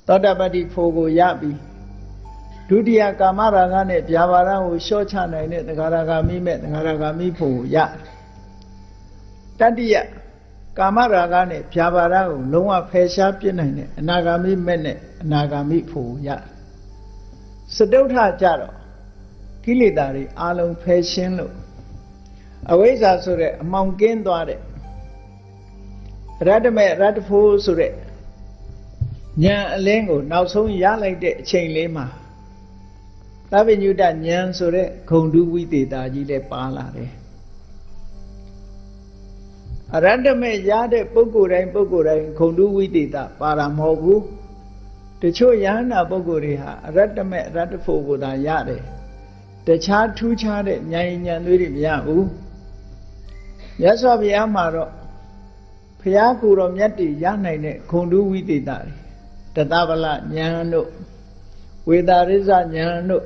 [SPEAKER 1] သောတာပတ္တိဖို့ကိုရပြီးဒုတိယကာမရာဂနဲ့ဗျာပါဒကိုလျှော့ချနိုင်တဲ့သဂါရဂါမိမဲ့သဂါရဂါမိဖို့ကိုရတတိယကာမရာဂနဲ့ဗျာပါဒကိုလုံးဝဖယ်ရှားပြစ်နိုင်တဲ့အနာဂါမိမဲ့နဲ့အနာဂါမိဖို့ကိုရစတုထကြတော့ကိလေသာတွေအလုံးဖယ်ရှင်းလို့အဝိဇ္ဇာဆိုတဲ့အမှောင်ကင်းသွားတဲ့ရတ္တမေရတ္တဖို့ဆိုတဲ့ဉာဏ်အလင်းကိုနောက်ဆုံးရလိုက်တဲ့အချိန်လေးမှာသဗ္ဗညုတဉာဏ်ဆိုတဲ့ဂုံတုဝိသေတာကြီးလည်းပါလာတယ်အရတ္တမေရတဲ့ပုဂ္ဂိုလ်တိုင်းပုဂ္ဂိုလ်တိုင်းဂုံတုဝိသေတာပါတာမဟုတ်ဘူးတချို့ယဟနာပုဂ္ဂိုလ်တွေဟာအရတ္တမေရတ္တဖို့ကိုသာရတယ်တခြားထူးခြားတဲ့ဉာဏ်ဉာဏ်တွေမရဘူးမြတ်စွာဘုရားမှာတော့ဘုရားကိုယ်တော်မြတ်တည်ရနိုင်တဲ့ဂုံတုဝိသေတာတွေတသဗလဉာဏ်တို့ဝေဒာရိဇဉာဏ်တို့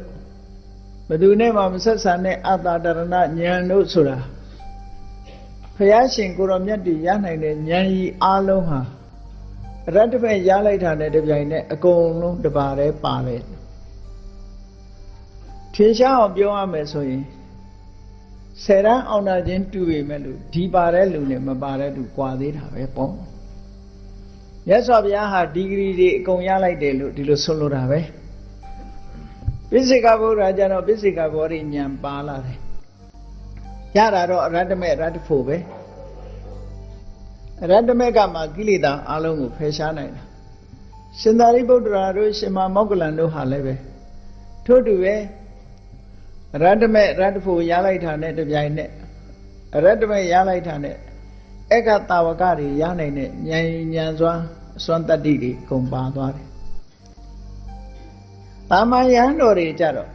[SPEAKER 1] ဘယ်သူနဲ့မှမဆက်ဆံတဲ့အတ္တတရဏဉာဏ်တို့ဆိုတာဘုရားရှင်ကိုယ်တော်မြတ်တည်ရနိုင်တဲ့ဉာဏ်ကြီးအလုံးဟာအရတ္တပဲရလိုက်တာနဲ့တပြိုင်နက်အကုန်လုံးတပါးတည်းပါတယ်ထင်ရှားအောင်ပြောရမယ်ဆိုရင်ဆယ်တန်းအောင်နာခြင်းတူပေမဲ့လို့ဒီပါတဲ့လူနဲ့မပါတဲ့လူကွာသေးတာပဲပေါ့မြတ်စွာဘုရားဟာဒီဂရီတွေအကုန်ရလိုက်တယ်လို့ဒီလိုဆိုလိုတာပဲပိစိကဗုဒ္ဓကျတော့ပိစိကဘောဓိဉာဏ်ပါလာတယ်ရတာတော့အရတ္တမေရတ္တဖို့ပဲအရတ္တမေကမှကိလေသာအလုံးကိုဖယ်ရှားနိုင်တာရှင်သာရိပုတ္တရာတို့ရှင်မမောဂ္ဂလန်တို့ဟာလည်းပဲထို့တူပဲအရတ္တမေရတ္တဖို့ရလိုက်တာနဲ့တပြိုင်နက်အရတ္တမေရလိုက်တာနဲ့ဧကတာဝကတွေရနိုင်တဲ့ဉာဏ်ဉာဏ်စွမ်းအစွမ်းတတ္တိတွေအကုန်ပါသွားတယ်တာမန်ယဟန်တော်တွေကြတော့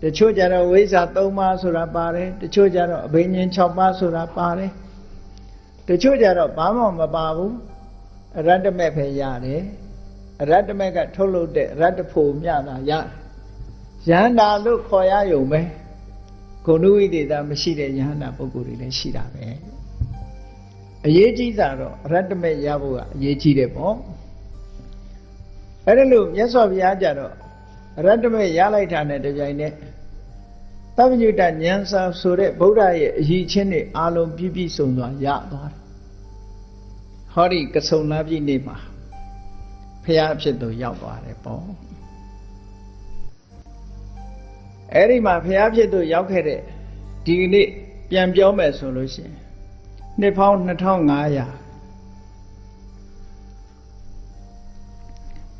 [SPEAKER 1] တချို့ကြတော့ဝိဇ္ဇာ3ပါးဆိုတာပါတယ်တချို့ကြတော့အဘိညာဉ်6ပါးဆိုတာပါတယ်တချို့ကြတော့ဘာမှမပါဘူးအရတ္တမေပဲရတယ်အရတ္တမေကထုတ်လုပ်တဲ့အရတ္တဖို့မြတာရယဟန္တာလို့ခေါ်ရယုံပဲဂုဏဝိသေသမရှိတဲ့ယဟန္တာပုဂ္ဂိုလ်တွေလည်းရှိတာပဲအရေးကြီးတာတော့အရတ္တမေရဖို့ကအရေးကြီးတယ်ပေါ့အဲ့ဒါလို့မြတ်စွာဘုရားကြတော့အရတ္တမေရလိုက်တာနဲ့တပြိုင်နက်သဗ္ဗညုတဉာဏ်စာဆိုတဲ့ဗုဒ္ဓရဲ့အရည်ချင်းတွေအလုံးပြည့်ပြည့်စုံစွာရသွားတယ်ဟောဒီကဆုံလာပြည့်နေ့မှာဘုရားအဖြစ်သို့ရောက်သွားတယ်ပေါ့အဲ့ဒီမှာဘုရားဖြစ်သို့ရောက်ခဲ့တဲ့ဒီကနေ့ပြန်ပြောမယ်ဆိုလို့ရှိရင်နှစ်ပေါင်း2500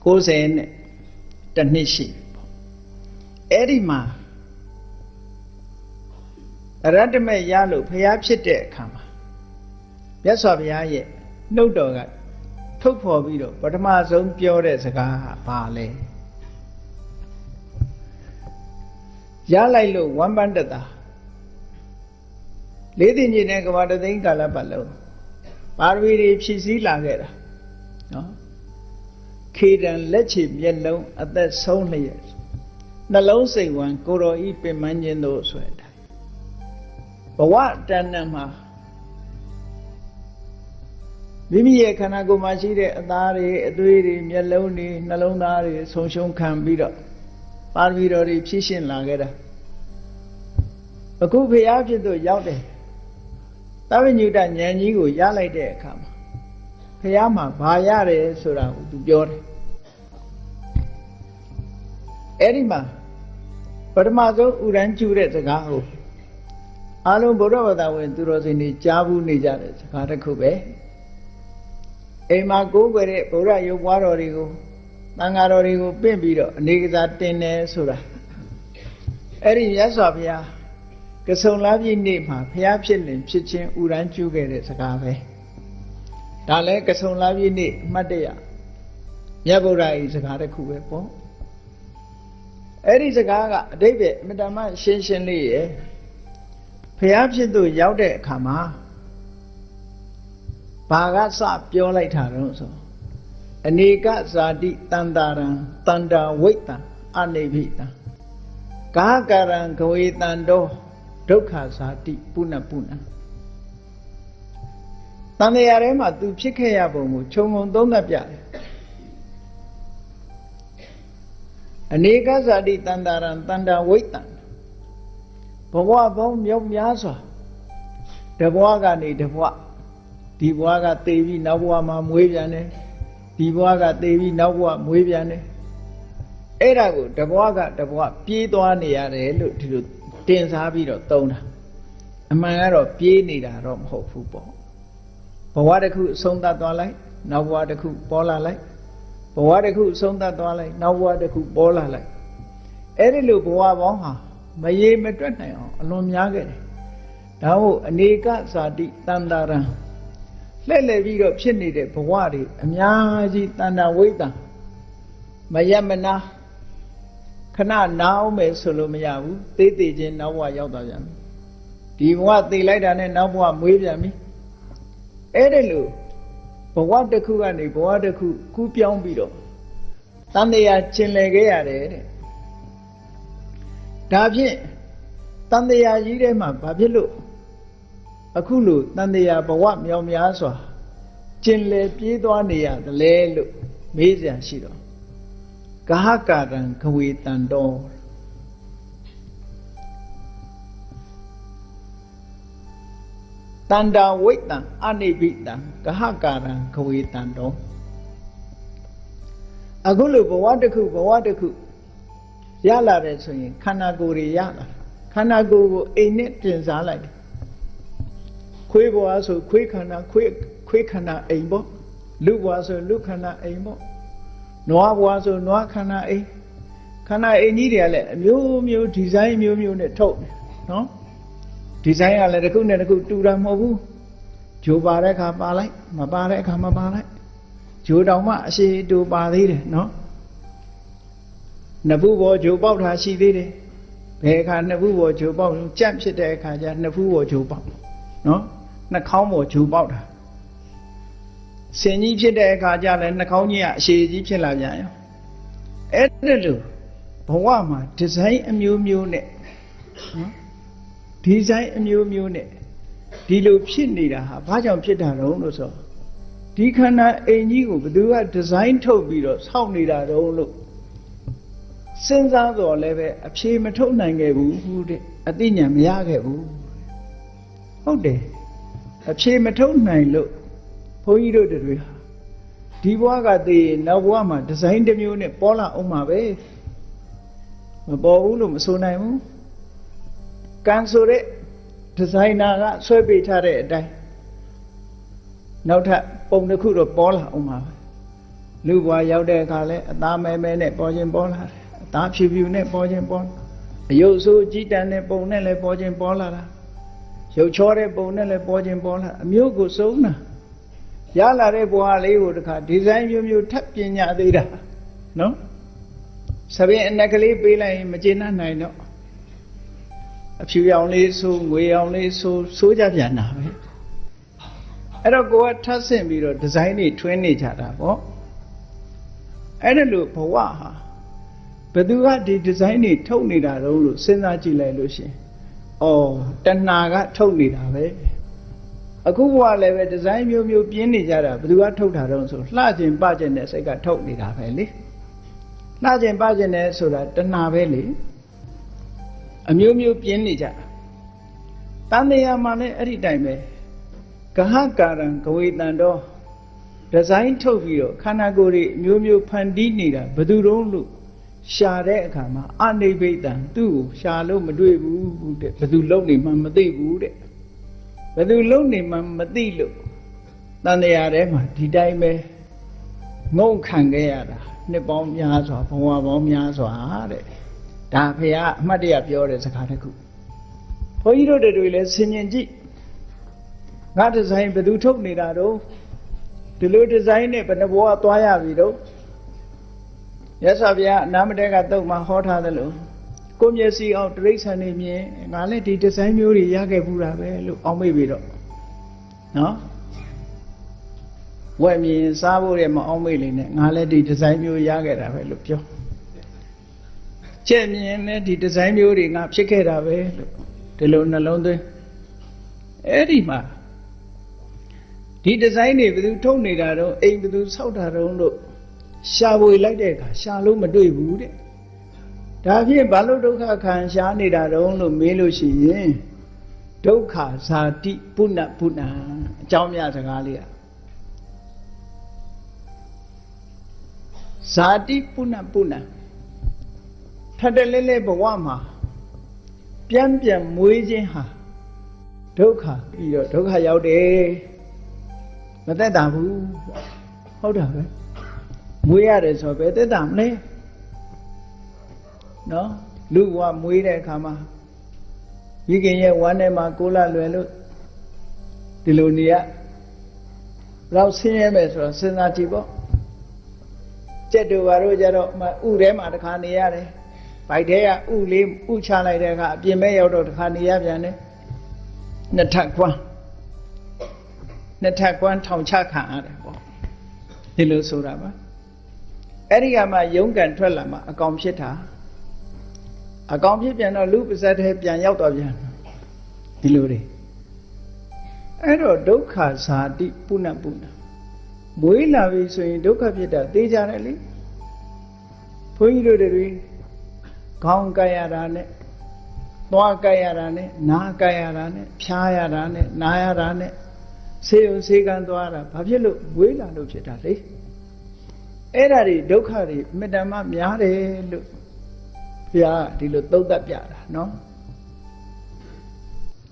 [SPEAKER 1] 90နဲ့တနှစ်ရှိပေါ့အဲ့ဒီမှာအရတ္တမေရလို့ဘုရားဖြစ်တဲ့အခါမှာ မြတ်စွာဘုရားရဲ့နှုတ်တော်ကထုတ်ဖော်ပြီးတော့ပထမဆုံးပြောတဲ့စကားဟာဘာလဲရလိုက်လို့ဝမ်းပန်းတတာလေးသိညင်တဲ့ကဘာတသိန်းကာလပတ်လုံးပါရမီတွေဖြည့်ဆည်းလာခဲ့တာနော်ခေတံလက်ချေမျက်လုံးအသက်ဆုံးလျက်နှလုံးစိတ်ဝမ်းကိုယ်တော်ဤပင်မခြင်းတို့ဆိုတဲ့အတိုင်းဘဝတဏ္ဍာမှာမိမိရဲ့ခန္ဓာကိုယ်မှာရှိတဲ့အသားတွေအသွေးတွေမျက်လုံးတွေနှလုံးသားတွေဆုံးရှုံးခံပြီးတော့ပါရမီတော်တွေဖြည့်ရှင်းလာခဲ့တာအခုဘုရားဖြစ်သူရောက်တယ်သဗ္ဗညုတဉာဏ်ကြီးကိုရလိုက်တဲ့အခါမှာဘုရားမှာဘာရတယ်ဆိုတာကိုသူပြောတယ်အဲ့ဒီမှာပထမဆုံးဥရန်ကျူတဲ့စကားကိုအလုံးဗုဒ္ဓဘာသာဝင်သူတော်စင်တွေကြားဘူးနေကြတဲ့စကားတစ်ခုပဲအိမ်မှာကိုးကွယ်တဲ့ဗုဒ္ဓရုပ်ပွားတော်တွေကိုသံဃာတော်တွေကိုပင့်ပြီးတော့အနေကစားတင်တယ်ဆိုတာအဲ့ဒီမြတ်စွာဘုရားကဆုံလပြည့်နေ့မှာဘုရားဖြစ်လင်ဖြစ်ချင်းဥရန်ကျူခဲ့တဲ့စကားပဲဒါလည်းကဆုံလပြည့်နေ့အမှတ်တရမြတ်ဗုဒ္ဓ၏စကားတစ်ခုပဲပေါ့အဲ့ဒီစကားကအတိတ်ပဲအမြဲတမ်းရှင်းရှင်းလေးရဲ့ဘုရားဖြစ်သူရောက်တဲ့အခါမှာဘာကစပြောလိုက်တာတော့ဆိုအနေကဇာတိတန္တာရံတန္တာဝိတ္တံအနေဘိတံကာကရံခဝေတန္တောဒုက္ခဇာတိပုဏ္ဏပုဏ္ဏတန်တရားထဲမှာသူဖြစ်ခဲ့ရပုံကိုခြုံငုံသုံးသပ်ပြတယ်အနေကဇာတိတန္တာရံတန္တာဝိတ္တံဘဝပေါင်းမြောက်များစွာတဘဝကနေတဘဝဒီဘဝကသေပြီးနောက်ဘဝမှာမွေးပြန်တယ်ဒီဘဝကသေပြီးနောက်ဘဝမွေးပြန်တယ်အဲ့ဒါကိုတဘဝကတဘဝပြေးသွားနေရတယ်လို့ဒီလိုတင်စားပြီးတော့သုံးတာအမှန်ကတော့ပြေးနေတာတော့မဟုတ်ဘူးပေါ့ဘဝတစ်ခုအဆုံးသတ်သွားလိုက်နောက်ဘဝတစ်ခုပေါ်လာလိုက်ဘဝတစ်ခုအဆုံးသတ်သွားလိုက်နောက်ဘဝတစ်ခုပေါ်လာလိုက်အဲ့ဒီလိုဘဝပေါင်းဟာမရေမတွက်နိုင်အောင်အလွန်များခဲ့တယ်ဒါဟုတ်အနေကဇာတိတန္တာရံလှည့်လည်ပြီးတော့ဖြစ်နေတဲ့ဘဝတွေအများကြီးတန္တာဝိတ္တမယမနာခဏနားအောင်မယ်ဆိုလို့မရဘူးသေးသေးချင်းနောက်ဘဝရောက်သွားပြန်ပြီဒီဘဝသေလိုက်တာနဲ့နောက်ဘဝမွေးပြန်ပြီအဲ့ဒီလိုဘဝတစ်ခုကနေဘဝတစ်ခုကူးပြောင်းပြီးတော့တန်တရားကျင်လည်ခဲ့ရတယ်တဲ့ဒါဖြင့်တန်တရားကြီးထဲမှာဘာဖြစ်လို့အခုလိုတန်တရားဘဝမြောင်များစွာကျင်လည်ပြေးသွားနေရတယ်လေလို့မေးစရာရှိတော့ဂဟကာရံခဝေတန္တောတန္တာဝိတ္တံအနေဘိတံဂဟကာရံခဝေတန္တောအခုလိုဘဝတစ်ခုဘဝတစ်ခုရလာတယ်ဆိုရင်ခန္ဓာကိုယ်တွေရလာခန္ဓာကိုယ်ကိုအိမ်နဲ့တင်စားလိုက်တယ်ခွေးဘဝဆိုခွေးခန္ဓာခွေးခန္ဓာအိမ်ပေါ့လူဘဝဆိုလူခန္ဓာအိမ်ပေါ့နွားဘဝဆိုနွားခန္ဓာအိမ်ခန္ဓာအိမ်ကြီးတွေကလည်းအမျိုးမျိုးဒီဇိုင်းမျိုးမျိုးနဲ့ထုတ်တယ်နော်ဒီဇိုင်းကလည်းတစ်ခုနဲ့တစ်ခုတူတာမဟုတ်ဘူးဂျိုပါတဲ့အခါပါလိုက်မပါတဲ့အခါမပါလိုက်ဂျိုတောင်မှအရှိတူပါသေးတယ်နော်နှစ်ဖူးပေါ်ဂျိုပေါက်တာရှိသေးတယ်ဘယ်အခါနှစ်ဖူးပေါ်ဂျိုပေါက်ကြက်ဖြစ်တဲ့အခါကျနှစ်ဖူးပေါ်ဂျိုပေါက်နော်နှာခေါင်းပေါ်ဂျိုပေါက်တာဆင်ကြီးဖြစ်တဲ့အခါကျလည်းနှာခေါင်းကြီးကအရှိကြီးဖြစ်လာပြန်ရောအဲ့ဒါလိုဘဝမှာဒီဇိုင်းအမျိုးမျိုးနဲ့နော်ဒီဇိုင်းအမျိုးမျိုးနဲ့ဒီလိုဖြစ်နေတာဟာဘာကြောင့်ဖြစ်တာတုံးလို့ဆိုဒီခန္ဓာအိမ်ကြီးကိုဘယ်သူကဒီဇိုင်းထုတ်ပြီးတော့ဆောက်နေတာတုံးလို့စဉ်းစားတော့လည်းပဲအဖြေမထုတ်နိုင်ခဲ့ဘူးတဲ့အသိဉာဏ်မရခဲ့ဘူးဟုတ်တယ်အဖြေမထုတ်နိုင်လို့ဘုန်းကြီးတို့တွေဟာဒီဘဝကတည်းကနောက်ဘဝမှာဒီဇိုင်းတစ်မျိုးနဲ့ပေါ်လာအောင်မှာပဲမပေါ်ဘူးလို့မဆိုနိုင်ဘူးကံဆိုတဲ့ဒီဇိုင်နာကဆွဲပေးထားတဲ့အတိုင်းနောက်ထပ်ပုံတစ်ခုတော့ပေါ်လာအောင်ပါပဲလူဘဝရောက်တဲ့အခါလဲအသားမဲမဲနဲ့ပေါ်ခြင်းပေါ်လာတယ်အသားဖြူဖြူနဲ့ပေါ်ခြင်းပေါ်အယုတ်ဆိုးကြီးတန်တဲ့ပုံနဲ့လည်းပေါ်ခြင်းပေါ်လာတာ ရုပ်ချောတဲ့ပုံနဲ့လည်းပေါ်ခြင်းပေါ်လာအမျိုးကိုစုံတာရလာတဲ့ဘဝလေးကိုတခါဒီဇိုင်းမျိုးမျိုးထပ်ပညာသေးတာနော်စပင်းအနက်ကလေးပေးလိုက်ရင်မကျေနပ်နိုင်တော့အဖြူရောင်လေးဆိုငွေရောင်လေးဆိုကြပြန်တာပဲအဲ့တော့ကိုကထပ်ဆင့်ပြီးတော့ဒီဇိုင်းတွေထွင်းနေကြတာပေါ့အဲ့ဒါလို့ဘဝဟာဘယ်သူကဒီဒီဇိုင်းတွေထုတ်နေတာတော့လို့စဉ်းစားကြည့်လိုက်လို့ရှင်ဩတဏှာကထုတ်နေတာပဲအခုဘဝလည်းပဲဒီဇိုင်းမျိုးမျိုးပြင်းနေကြတာဘယ်သူကထုတ်တာတော့ဆိုလှခြင်းပခြင်းတဲ့စိတ်ကထုတ်နေတာပဲလေလှခြင်းပခြင်းတဲ့ဆိုတာတဏှာပဲလေအမျိုးမျိုးပြင်းနေကြတာတန်တရားမှာလည်းအဲ့ဒီတိုင်ပဲဂဟကာရံဂဝေတံတော့ဒီဇိုင်းထုတ်ပြီးတော့ခန္ဓာကိုယ်တွေအမျိုးမျိုးဖန်တီးနေတာဘယ်သူတုံးလို့ရှာတဲ့အခါမှာအနိဗ္ဗိတံသူ့ကိုရှာလို့မတွေ့ဘူးတဲ့ဘယ်သူလုံနေမှမသိဘူးတဲ့ဘယ်သူလုံနေမှမသိလို့တန်တရားထဲမှာဒီတိုင်းပဲငုံခံခဲ့ရတာနှစ်ပေါင်းများစွာဘဝပေါင်းများစွာတဲ့ဒါဖေကအမှတ်တရပြောတဲ့စကားတစ်ခုဘုန်းကြီးတို့တွေလည်းဆင်ញင်ကြည့်ငါဒီဇိုင်းဘယ်သူထုတ်နေတာတော့ဒီလိုဒီဇိုင်းနဲ့ဘယ်နှဘဝသွားရပြီတော့ရသော်ဗျာအနာမတဲကတုတ်မှာဟောထားသလိုကိုမျက်စိအောင်တိရစ္ဆာန်နေမြင်ငါလည်းဒီဒီဇိုင်းမျိုးတွေရခဲ့ဘူးတာပဲလို့အောက်မေ့ပြီးတော့နော်ဝက်မြင်စားဖို့ရမအောက်မေ့လိမ့်နဲ့ငါလည်းဒီဒီဇိုင်းမျိုးရခဲ့တာပဲလို့ပြောကြက်မြင်လည်းဒီဒီဇိုင်းမျိုးတွေငါဖြစ်ခဲ့တာပဲလို့ဒီလိုနှလုံးသွင်းအဲ့ဒီမှာဒီဒီဇိုင်းတွေဘယ်သူထုတ်နေတာတော့အိမ်ဘယ်သူဆောက်တာတော့လို့ရှာဖွေလိုက်တဲ့အခါရှာလို့မတွေ့ဘူးတဲ့ဒါဖြင့်ဘာလို့ဒုက္ခခံရှားနေတာတော့လို့မေးလို့ရှိရင်ဒုက္ခဇာတိပုဏ္ဏပုဏ္ဏအကြောင်းများစကားလေးอ่ะဇာတိပုဏ္ဏပုဏ္ဏထပ်တယ်လဲလဲဘဝမှာပြန်မွေးခြင်းဟာဒုက္ခပြီးတော့ဒုက္ခရောက်တယ်မသက်သာဘူးဟုတ်တာပဲမွေးရတယ်ဆိုပဲသက်သာမလဲနော်လူဘဝမွေးတဲ့အခါမှာမိခင်ရဲ့ဝမ်းထဲမှာကိုလလွယ်လို့ဒီလိုနေရတော့ဆင်းရဲမယ်ဆိုတော့စဉ်းစားကြည့်ပေါ့ကြက်တို့ဘာတို့ကြတော့ဥထဲမှာတစ်ခါနေရတယ်ဗိုက်ထဲကဥလေးဥချလိုက်တဲ့အခါအပြင်မဲ့ရောက်တော့တစ်ခါနေရပြန်တယ်နှစ်ထပ်ကွမ်းထောင်ချခံရတယ်ပေါ့ဒီလိုဆိုတာပါအဲ့ဒီကမှယုံကန်ထွက်လာမှအကောင်ဖြစ်တာအကောင်ဖြစ်ပြန်တော့လူပါဇက်ထဲပြန်ရောက်တော့ပြန်ဒီလိုတွေအဲ့တော့ဒုက္ခဇာတိပုဏ္ဏပုဏ္ဏမွေးလာပြီဆိုရင်ဒုက္ခဖြစ်တာသိကြတယ်လေဘုန်းကြီးတို့တွေခေါင်းကိုက်ရတာနဲ့သွားကိုက်ရတာနဲ့နားကိုက်ရတာနဲ့ဖြားရတာနဲ့နားရတာနဲ့ဆေးရုံဆေးကန်းသွားတာဘာဖြစ်လို့မွေးလာလို့ဖြစ်တာလေအဲ့ဒါတွေဒုက္ခတွေအမြဲတမ်းများတယ်လို့ဘုရားဒီလိုသုံးသပ်ပြတာနော်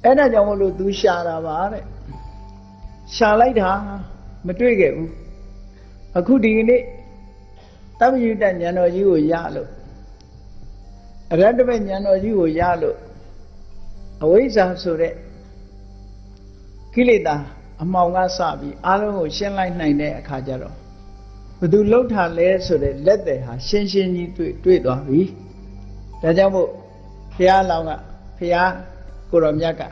[SPEAKER 1] အဲ့ဒါကြောင့်မလို့သူရှာတာပါတဲ့ရှာလိုက်တာမတွေ့ခဲ့ဘူးအခုဒီနေ့တပ္ပယုတ္တဉာဏ်တော်ကြီးကိုရလို့အရဟတမေဉာဏ်တော်ကြီးကိုရလို့အဝိဇ္ဇာဆိုတဲ့ကိလေသာအမှောင်ကစပြီးအားလုံးကိုရှင်းလိုက်နိုင်တဲ့အခါကျတော့ဘယ်သူလှုပ်ထားလဲဆိုတဲ့လက်တယ်ဟာရှင်းကြီးတွေ့သွားပြီဒါကြောင့်မို့ဘုရားလောင်းကဘုရားကိုတော်မြတ်က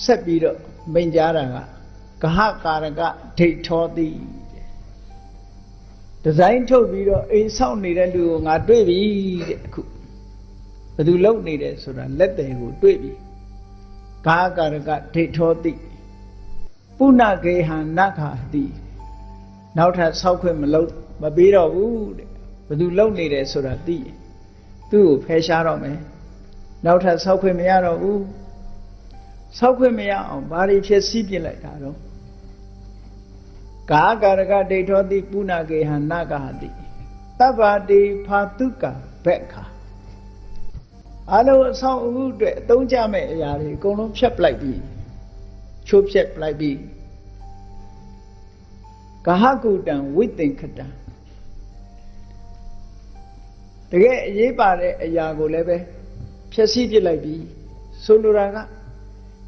[SPEAKER 1] ဆက်ပြီးတော့မိန့်ကြားတာကဂဟကာရကဒိဋ္ဌောတိဒီဇိုင်းထုတ်ပြီးတော့အိမ်ဆောက်နေတဲ့လူကိုငါတွေ့ပြီတဲ့အခုဘယ်သူလုံနေတယ်ဆိုတာလက်တယ်ကိုတွေ့ပြီဂဟကာရကဒိဋ္ဌောတိပုဏ္ဏဂေဟနခာတိနောက်ထပ်ဆောက်ခွင့်မပေးတော့ဘူးတဲ့ဘယ်သူလုံနေတယ်ဆိုတာသိရင်သူ့ကိုဖယ်ရှားတော့မယ်နောက်ထပ်ဆောက်ခွင့်မရတော့ဘူးဆောက်ခွင့်မရအောင်ဘာတွေဖြစ်စည်းပြလိုက်တာတော့ကာကာရကဒိဋ္ဌောတိပုဏ္ဏဂေဟနဂဟတိတဗ္ဗတိဖာတုကဘက်ခာအလုံးအဆောင်အမှုအတွက်အသုံးကျမဲ့အရာတွေအကုန်လုံးဖြတ်ပလိုက်ပြီချိုးဖြတ်ပလိုက်ပြီဂဟကုတံဝိသင်္ခတံတကယ်အရေးပါတဲ့အရာကိုလည်းပဲဖြည့်ဆည်းပြလိုက်ပြီဆိုလိုတာက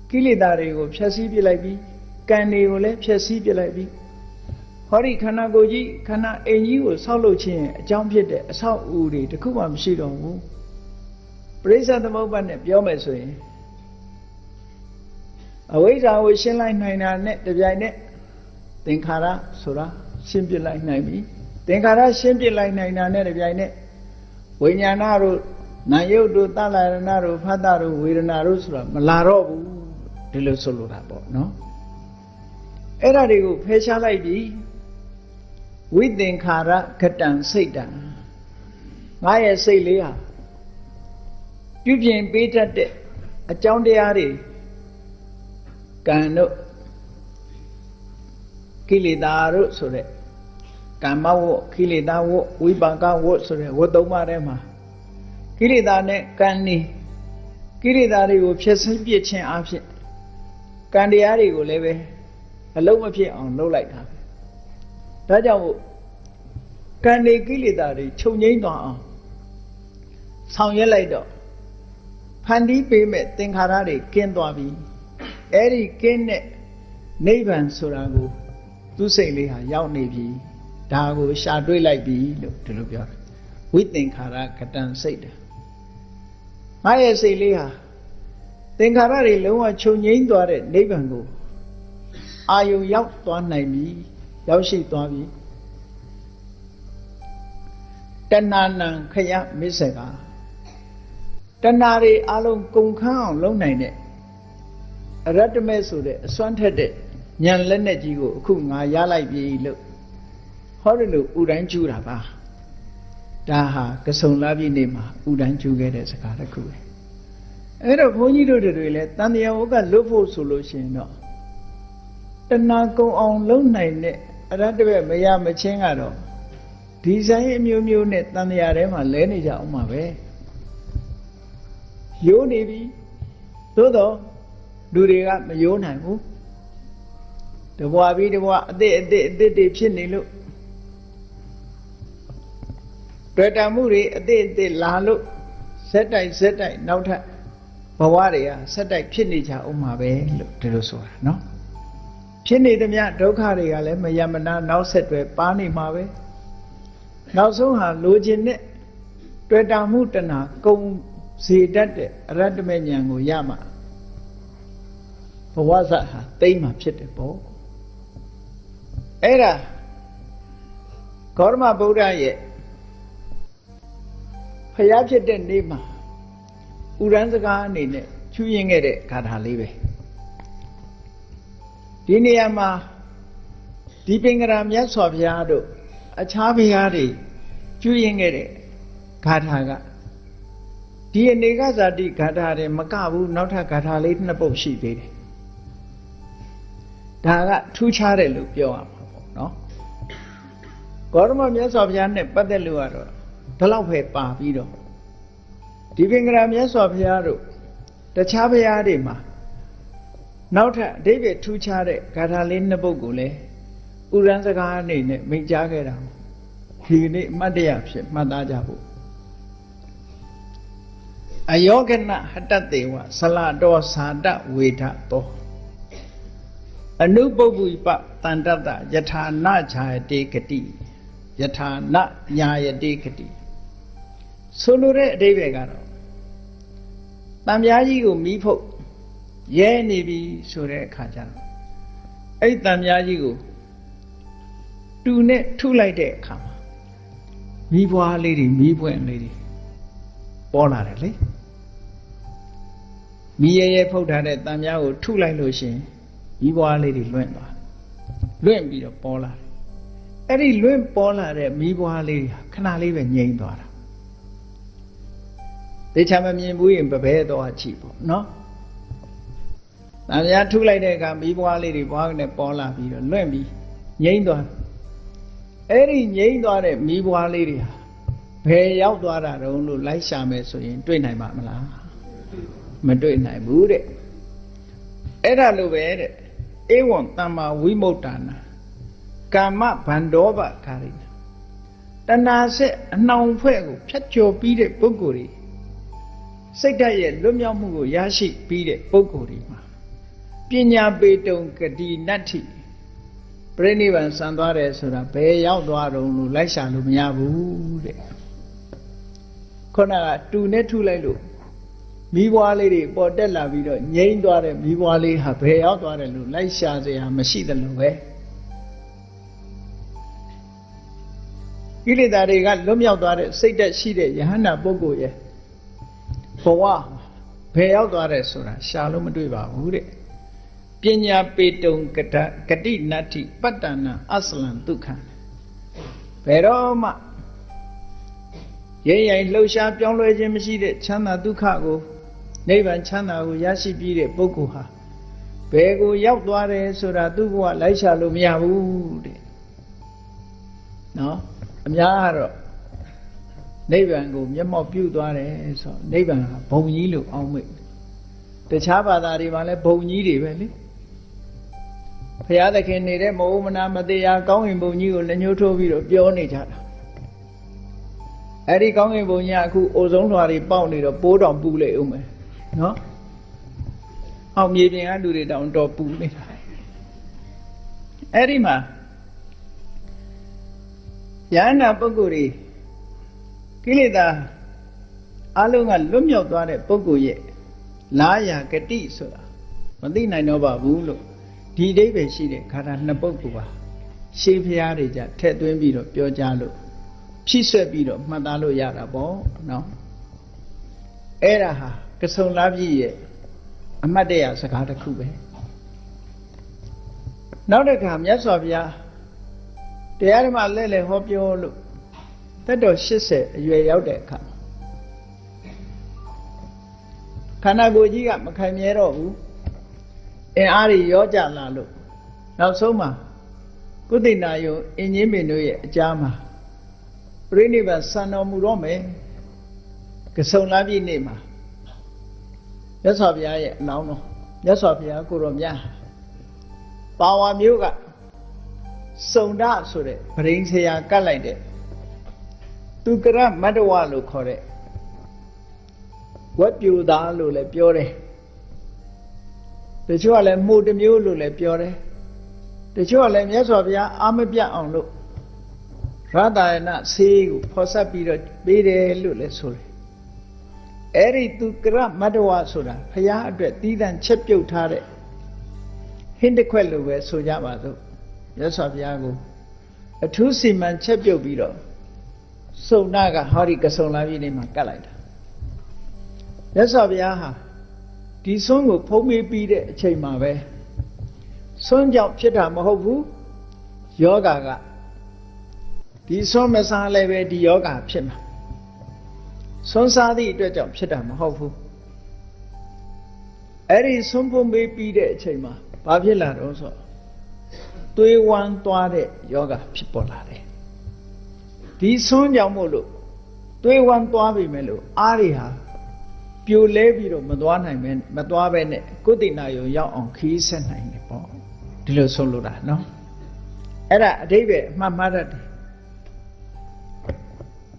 [SPEAKER 1] ကိလေသာတွေကိုဖျက်ဆီးပြလိုက်ပြီကံတွေကိုလည်းဖျက်ဆီးပြလိုက်ပြီဟောဒီခန္ဓာကိုယ်ကြီးခန္ဓာအိမ်ကြီးကိုဆောက်လုပ်ခြင်းအကြောင်းဖြစ်တဲ့အဆောက်အဦတွေတစ်ခုမှမရှိတော့ဘူးပရိစ္ဆေသမုပ္ပါဒ်နဲ့ပြောမယ်ဆိုရင်အဝိဇ္ဇာကိုရှင်းလိုက်နိုင်တာနဲ့တပြိုင်နက်သင်္ခါရဆိုတာရှင်းပြလိုက်နိုင်ပြီသင်္ခါရရှင်းပြလိုက်နိုင်တာနဲ့တပြိုင်နက်ဝိညာဏတို့နာယုတ်တို့သလရဏတို့ဖတ်တာတို့ဝေဒနာတို့ဆိုတာမလာတော့ဘူးဒီလိုဆိုလိုတာပေါ့နော်အဲ့ဒါတွေကိုဖယ်ရှားလိုက်ပြီဝိသင်္ခါရကတံစိတ်တံငါရဲ့စိတ်လေးဟာပြုပြင်ပေးတတ်တဲ့အကြောင်းတရားတွေကံတို့ကိလေသာတို့ဆိုတဲ့ကမ္မဝတ်ကိလေသာဝတ်ဝိပါကဝတ်ဆိုတဲ့ဝတ်သုံးပါးထဲမှာကိလေသာနဲ့ကံနေကိလေသာတွေကိုဖျက်ဆီးပြစ်ခြင်းအဖြစ်ကံတရားတွေကိုလည်းပဲအလုံးမဖြစ်အောင်လုပ်လိုက်တာဒါကြောင့်ကံနေကိလေသာတွေချုပ်ငြိမ်းသွားအောင်ဆောင်ရွက်လိုက်တော့ဖန်တီးပေးမဲ့သင်္ခါရတွေကင်းသွားပြီအဲ့ဒီကင်းတဲ့နိဗ္ဗာန်ဆိုတာကိုသူစိတ်လေးဟာရောက်နေပြီဒါကိုရှာတွေ့လိုက်ပြီလို့ဒီလိုပြောတယ်ဝိသင်္ခါရကတံစိတ်တံငါရဲ့စိတ်လေးဟာသင်္ခါရတွေလုံးဝချုပ်ငြိမ်းသွားတဲ့နိဗ္ဗာန်ကိုအာယုံရောက်သွားနိုင်ပြီရောက်ရှိသွားပြီတဏ္ဏနံခယမစ္ဆကတဏှာတွေအလုံးကုန်ခန်းအောင်လုပ်နိုင်တဲ့အရတ္တမေဆိုတဲ့အစွမ်းထက်တဲ့ဉာဏ်လက်နဲ့ကြီးကိုအခုငါရလိုက်ပြီလို့ဟောတယ်လို့ဥတိုင်းကျူတာပါဒါဟာကဆုံလာပြီနေမှာဥတိုင်းကျူခဲ့တဲ့စကားတစ်ခုပဲအဲ့တော့ဘုန်းကြီးတို့တွေလည်းတန်တရားဝကလွတ်ဖို့ဆိုလို့ရှိရင်တော့တဏှာကုန်အောင်လုပ်နိုင်တဲ့အရတ္တမေမရမချင်းကတော့ဒီဆိုင်အမျိုးမျိုးနဲ့တန်တရားထဲမှာလဲနေကြအောင်ပါပဲယိုးနေပြီသို့တော့လူတွေကမယိုးနိုင်ဘူးတဘွားပြီးတဘွားအစ်တွေဖြစ်နေလို့တွေ့တာမှုတွေအစ်လာလို့ဇက်တိုက်နောက်ထပ်ဘဝတွေကဆက်တိုက်ဖြစ်နေကြအောင်ပါပဲလို့ဒီလိုဆိုတာနော်ဖြစ်နေသမျှဒုက္ခတွေကလည်းမယမနာနောက်ဆက်တွဲပါနေမှာပဲနောက်ဆုံးဟာလိုချင်တဲ့တွေ့တာမှုတဏှာကုန်စေတတ်တဲ့အရတ္တမေဉာဏ်ကိုရမှာဘဝဇတ်ဟာသိမ့်မှာဖြစ်တယ်ပေါ့အဲ့ဒါဂေါတမဗုဒ္ဓရဲ့ဖျားဖြစ်တဲ့နေ့မှာဥရန်စကားအနေနဲ့ချူရင်ခဲ့တဲ့ဂါထာလေးပဲဒီနေရာမှာဒီပင်ကရာမြတ်စွာဘုရားတို့အခြားဘုရားတွေချူရင်ခဲ့တဲ့ဂါထာကဒီအနေကဇာတိဂါထာတွေမကဘူးနောက်ထပ်ဂါထာလေးနှစ်ပုဒ်ရှိသေးတယ်ဒါကထူးခြားတယ်လို့ပြောရမှာပေါ့နော်ဂေါတမမြတ်စွာဘုရားနဲ့ပတ်သက်လို့ကတော့ဒီလောက်ပဲပါပြီးတော့ဒီပင်ကရာမြတ်စွာဘုရားတို့တခြားဘုရားတွေမှာနောက်ထပ်အဓိပ္ပာယ်ထူးခြားတဲ့ဂါထာလေးနှစ်ပုဒ်ကိုလည်းဥရန်စကားအနေနဲ့မိန့်ကြားခဲ့တာဒီနေ့အမှတ်တရဖြစ်မှတ်သားကြဖို့အယောဂနဟတတေဝဆလတောသာတဝေထတောအနုပုပ္ပုပတန္တတယထာနဈာယတိကတိယထာနညာယတိကတိဆိုလိုတဲ့အဓိပ္ပာယ်ကတော့တံပြားကြီးကိုမီးဖုတ်ရဲနေပြီဆိုတဲ့အခါကျတော့အဲ့တံပြားကြီးကိုတူနဲ့ထုလိုက်တဲ့အခါမှာမီးပွားလေးတွေမီးပွင့်လေးတွေပေါ်လာတယ်လေမီးရဲဖုတ်ထားတဲ့တံပြားကိုထုလိုက်လို့ရှိရင်မီးပွားလေးတွေလွင့်သွားလွင့်ပြီးတော့ပေါ်လာတယ်အဲ့ဒီလွင့်ပေါ်လာတဲ့မီးပွားလေးခဏလေးပဲငြိမ်သွားတာတေချာမမြင်ဘူးရင်ပပဲတော့ချိပေါ့နော်တန်မြာထုလိုက်တဲ့အခါမီးပွားလေးတွေဘွားကနေပေါ်လာပြီးတော့လွင့်ပြီးငြိမ်သွားအဲ့ဒီငြိမ်သွားတဲ့မီးပွားလေးတွေဟာဘယ်ရောက်သွားတာတုံးလို့လိုက်ရှာမယ်ဆိုရင်တွေ့နိုင်မှာမလားမတွေ့နိုင်ဘူးတဲ့အဲ့ဒါလိုပဲတဲ့ဧဝံတမ္မာဝိမု tta နာကာမဗန္ဒောပခါရိနာတဏှာဆက်အနှောင်ဖွဲ့ကိုဖြတ်ကျော်ပြီးတဲ့ပုဂ္ဂိုလ်တွေစိတ်ဓာတ်ရဲ့လွတ်မြောက်မှုကိုရရှိပြီးတဲ့ပုဂ္ဂိုလ်တွေမှာ ပညာပေတုံဂတိနတ္ထိပြိနိဗ္ဗာန်ဆံသွားတယ်ဆိုတာဘယ်ရောက်သွားတုံးလို့လိုက်ရှာလို့မရဘူးတဲ့ခုနကတူနဲ့ထုလိုက်လို့မိဘွားလေးတွေပေါ်တက်လာပြီးတော့ငြိမ့်သွားတဲ့မိဘွားလေးဟာဘယ်ရောက်သွားတယ်လို့လိုက်ရှာစရာမရှိတယ်လို့ပဲကိလေသာတွေကလွတ်မြောက်သွားတဲ့စိတ်သက်ရှိတဲ့ယဟန္တာပုဂ္ဂိုလ်ရဲ့ဘဝဘယ်ရောက်သွားတယ်ဆိုတာရှာလို့မတွေ့ပါဘူးတဲ့ပညာပေတုံဂတိနတ္ထိပတ္တနာအစလံဒုက္ခဘယ်တော့မှရိပ်လှုပ်ရှားပြောင်းလဲခြင်းမရှိတဲ့ချမ်းသာဒုက္ခကိုနိဗ္ဗာန်ချမ်းသာကိုရရှိပြီးတဲ့ပုဂ္ဂိုလ်ဟာဘယ်ကိုရောက်သွားတယ်ဆိုတာသူ့ဘဝလိုက်ရှာလို့မရဘူးတဲ့နော်အများကတော့နိဗ္ဗာန်ကိုမျက်မှောက်ပြုသွားတယ်ဆိုတော့နိဗ္ဗာန်ဟာဘုံကြီးလို့အောက်မေ့တခြားဘာသာတွေမှာလည်းဘုံကြီးတွေပဲလေဘုရားသခင်နေတဲ့မဟုတ်မနာမတရားကောင်းကင်ဘုံကြီးကိုလက်ညှိုးထိုးပြီးတော့ပြောနေကြတာအဲ့ဒီကောင်းကင်ဘုံကြီးအခုအိုဆုံးလွှာတွေပေါက်နေတော့ပိုးတောင်ပူလေဦးမယ်နော်အောက်မြေပြင်ကလူတွေတောင်တော်ပူနေတာအဲ့ဒီမှာယန္နာပုဂ္ဂိုလ်တွေကိလေသာအလုံးကလွတ်မြောက်သွားတဲ့ပုဂ္ဂိုလ်ရဲ့လာယာဂတိဆိုတာမသိနိုင်တော့ပါဘူးလို့ဒီအိဗယ်ရှိတဲ့ခါတာနှစ်ပုဂ္ဂိုလ်ပါရှေးဖျားတွေကြထည့်သွင်းပြီးတော့ပြောကြလို့ဖြည့်ဆွက်ပြီးတော့မှတ်သားလို့ရတာပေါ့နော်အဲ့ဒါဟာကဆုံလားပြည့်ရဲ့အမတ်တရစကားတစ်ခုပဲနောက်တစ်ခါမြတ်စွာဘုရားတရားဓမ္မလဲဟောပြောလို့သက်တော်80အရွယ်ရောက်တဲ့အခါခန္ဓာကိုယ်ကြီးကမခိုင်မြဲတော့ဘူးအင်အားတွေရောကြလာလို့နောက်ဆုံးမှာကုသိဏယုံအင်းကြီးမင်းတို့ရဲ့အကြားမှာပြိဋိဘံဆံတော်မူတော့မယ်ကဆုံလပြည့်နေ့မှာမြတ်စွာဘုရားရဲ့အလောင်းတော်မြတ်စွာဘုရားကိုတော်မြတ်ပါဝါမျိုးကစုံဒဆိုတဲ့ဗရိန်ဆရာကတ်လိုက်တဲ့သူကရမတ္တဝလို့ခေါ်တဲ့ဝက်ပြူသားလို့လည်းပြောတယ်တချို့ကလည်းမှုတစ်မျိုးလို့လည်းပြောတယ်တချို့ကလည်းမြတ်စွာဘုရားအာမပြတ်အောင်လို့ရတယနာဆေးကိုဖော်ဆက်ပြီးတော့ပေးတယ်လို့လည်းဆိုတယ်အဲ့ဒီသူကရမတ္တဝဆိုတာဘုရားအတွက်တည်တံ့ချက်ပြုတ်ထားတဲ့ဟင်းတစ်ခွက်လိုပဲဆိုကြပါစို့မြတ်စွာဘုရားကိုအထူးစီမံချက်ပြုတ်ပြီးတော့စုံနာကဟောဒီကဆုံလာပြည်နေမှာကတ်လိုက်တာမြတ်စွာဘုရားဟာဒီဆွမ်းကိုဖုံးမေးပြီးတဲ့အချိန်မှာပဲဆွမ်းကြောင့်ဖြစ်တာမဟုတ်ဘူးယောဂါကဒီဆွမ်းမစားလည်းပဲဒီယောဂါဖြစ်မှာဆွမ်းစားသည့်အတွက်ကြောင့်ဖြစ်တာမဟုတ်ဘူးအဲ့ဒီဆွမ်းဖုံးမေးပြီးတဲ့အချိန်မှာဘာဖြစ်လာတော့ဆိုသွေးဝမ်းသွားတဲ့ယောဂါဖြစ်ပေါ်လာတယ်ဒီဆွမ်းကြောင့်မို့လို့သွေးဝမ်းသွားပြီမဲ့လို့အားတွေဟာပြိုလဲပြီးတော့မသွားနိုင်ပဲမသွားပဲနဲ့ကုသိဏယုံရောက်အောင်ခီးဆက်နိုင်တယ်ပေါ့ဒီလိုဆုံးလို့တာနော်အဲ့ဒါအဓိပ္ပာယ်အမှတ်မှတ်တတ်တယ်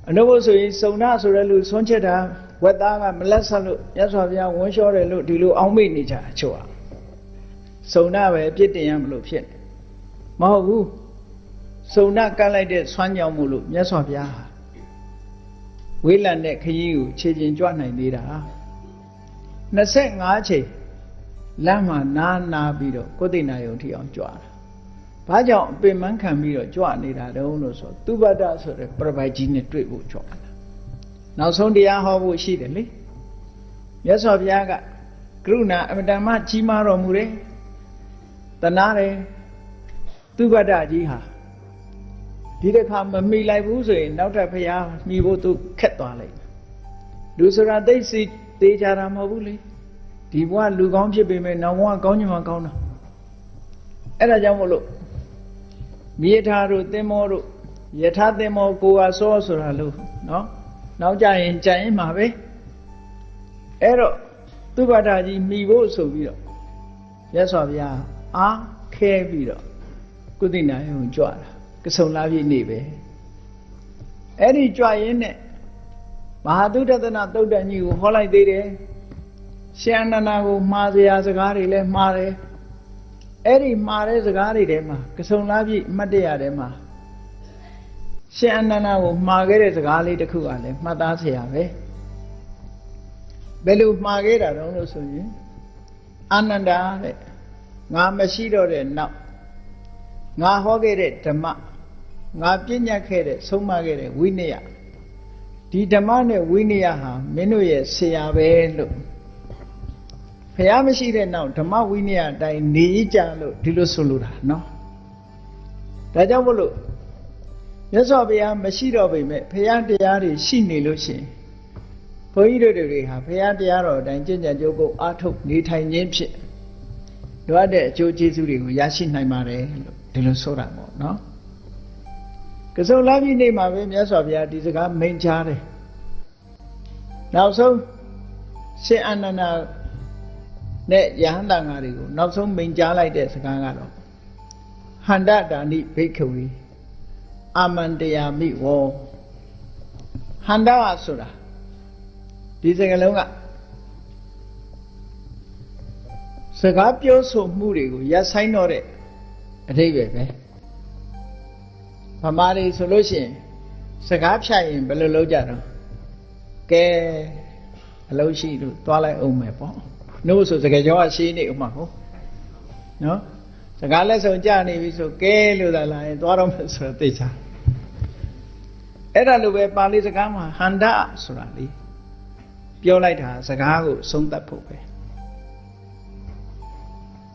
[SPEAKER 1] အနုဘဆိုရင်စုံနာဆိုတဲ့လူဆွမ်းချက်တာဝက်သားကမလက်ဆက်လို့မြတ်စွာဘုရားဝန်းလျှောတယ်လို့ဒီလိုအောင်းမိတ်နေကြအချို့อ่ะစုံနာပဲပြစ်တင်ရမလို့ဖြစ်တယ်မဟုတ်ဘူးစုံနာကတ်လိုက်တဲ့ဆွမ်းကြောင့်မို့လို့မြတ်စွာဘုရားဝေးလံတဲ့ခရီးကိုခြေကျင်ကြွနိုင်သေးတာ25ချိန်လမ်းမှာနာပြီးတော့ကုသိဏယုံထီအောင်ကြွတာဘာကြောင့်အပင်မန်းခံပြီးတော့ကြွနေတာတုံးလို့ဆိုသူပတ္တဆိုတဲ့ပြပိုက်ကြီးနဲ့တွေ့ဖို့ကြွတာနောက်ဆုံးတရားဟောဖို့ရှိတယ်လေမြတ်စွာဘုရားကကရုဏာအမတန်မှကြီးမားတော်မူတယ်တနာတယ်သူပတ္တကြီးဟာဒီတစ်ခါမမိလိုက်ဘူးဆိုရင်နောက်ထပ်ဘုရားမိဖို့သူခက်သွားလိုက်လူဆိုတာသိစီသေးကြတာမဟုတ်ဘူးလေဒီဘဝလူကောင်းဖြစ်ပေမဲ့နောက်ဘဝကောင်းချင်မှကောင်းတာအဲ့ဒါကြောင့်မို့လို့မြေထားတို့သင်္ဘောတို့ယထာသင်္ဘောကိုဟာစောဆိုတာလို့နော်နောက်ကြရင်ကြံရင်မှာပဲအဲ့တော့သူပတ္တကြီးမိဖို့ဆိုပြီးတော့မြတ်စွာဘုရားအားခဲပြီးတော့ကုသိဏယုံကြွတာကဆုံလာပြည့်နေပဲအဲ့ဒီကြွရင်းနဲ့မဟာသုတသနာသုတ်တန်ကြီးကိုဟောလိုက်သေးတယ်ရှင်အနန္ဒာကိုမှားစရာစကားတွေလည်းမှားတယ် အဲ့ဒီမှာတဲ့စကားတွေထဲမှာကဆုံလားပြည့်အမှတ်တရထဲမှာရှင်အနန္ဒကိုမှာခဲ့တဲ့စကားလေးတစ်ခုကလည်းမှတ်သားเสียရပဲဘယ်လိုမှာခဲ့တာတုံးလို့ဆိုရင်အာနန္ဒတဲ့ငါမရှိတော့တဲ့နောက်ငါဟောခဲ့တဲ့ဓမ္မငါပြညတ်ခဲ့တဲ့ဆုံးမခဲ့တဲ့ဝိနည်းဒီဓမ္မနဲ့ဝိနည်းဟာမင်းတို့ရဲ့ဆရာပဲလို့ဘုရားမရှိတဲ့နောက်ဓမ္မဝိနည်းအတိုင်းနေကြလို့ဒီလိုဆိုလိုတာနော်ဒါကြောင့်မို့လို့မြတ်စွာဘုရားမရှိတော့ပေမဲ့ဘုရားတရားတွေရှိနေလို့ရှိရင်ဘုန်းကြီးတို့တွေဟာဘုရားတရားတော်အတိုင်းကျင့်ကြံကြိုးကိုအားထုတ်နေထိုင်ခြင်းဖြင့်လိုအပ်တဲ့အကျိုးကျေးဇူးတွေကိုရရှိနိုင်ပါတယ်လို့ဒီလိုဆိုတာပေါ့နော်ကဆုံလပြည့်နေ့မှာပဲမြတ်စွာဘုရားဒီစကားမိန့်ကြားတယ်နောက်ဆုံးရှင်အာနန္ဒာနဲ့ယဟန္တာငါတွေကိုနောက်ဆုံးမိန့်ကြားလိုက်တဲ့စကားကတော့ဟန္တဒါနိဘိက္ခဝေအာမန္တယာမိဝောဟန္တာဆိုတာဒီစကားလုံးကစကားပြောဆိုမှုတွေကိုရပ်ဆိုင်တော့တဲ့အဓိပ္ပာယ်ပဲဗမာတွေဆိုလို့ရှိရင်စကားဖြတ်ရင်ဘယ်လိုလုပ်ကြတော့ကဲအလုံးရှိလို့သွားလိုက်အောင်မယ်ပေါ့နှုတ်ဆိုစကားကြောကရှင်းနေဥမှာဟုတ်နော်စကားလက်ဆောင်ကြနေပြီဆိုကဲလို့သာလာရင်သွားတော့မယ်ဆိုတော့သိချာအဲ့ဒါလိုပဲပါဠိစကားမှာဟန္တဆိုတာလေပြောလိုက်တာစကားကိုဆုံးသတ်ဖို့ပဲ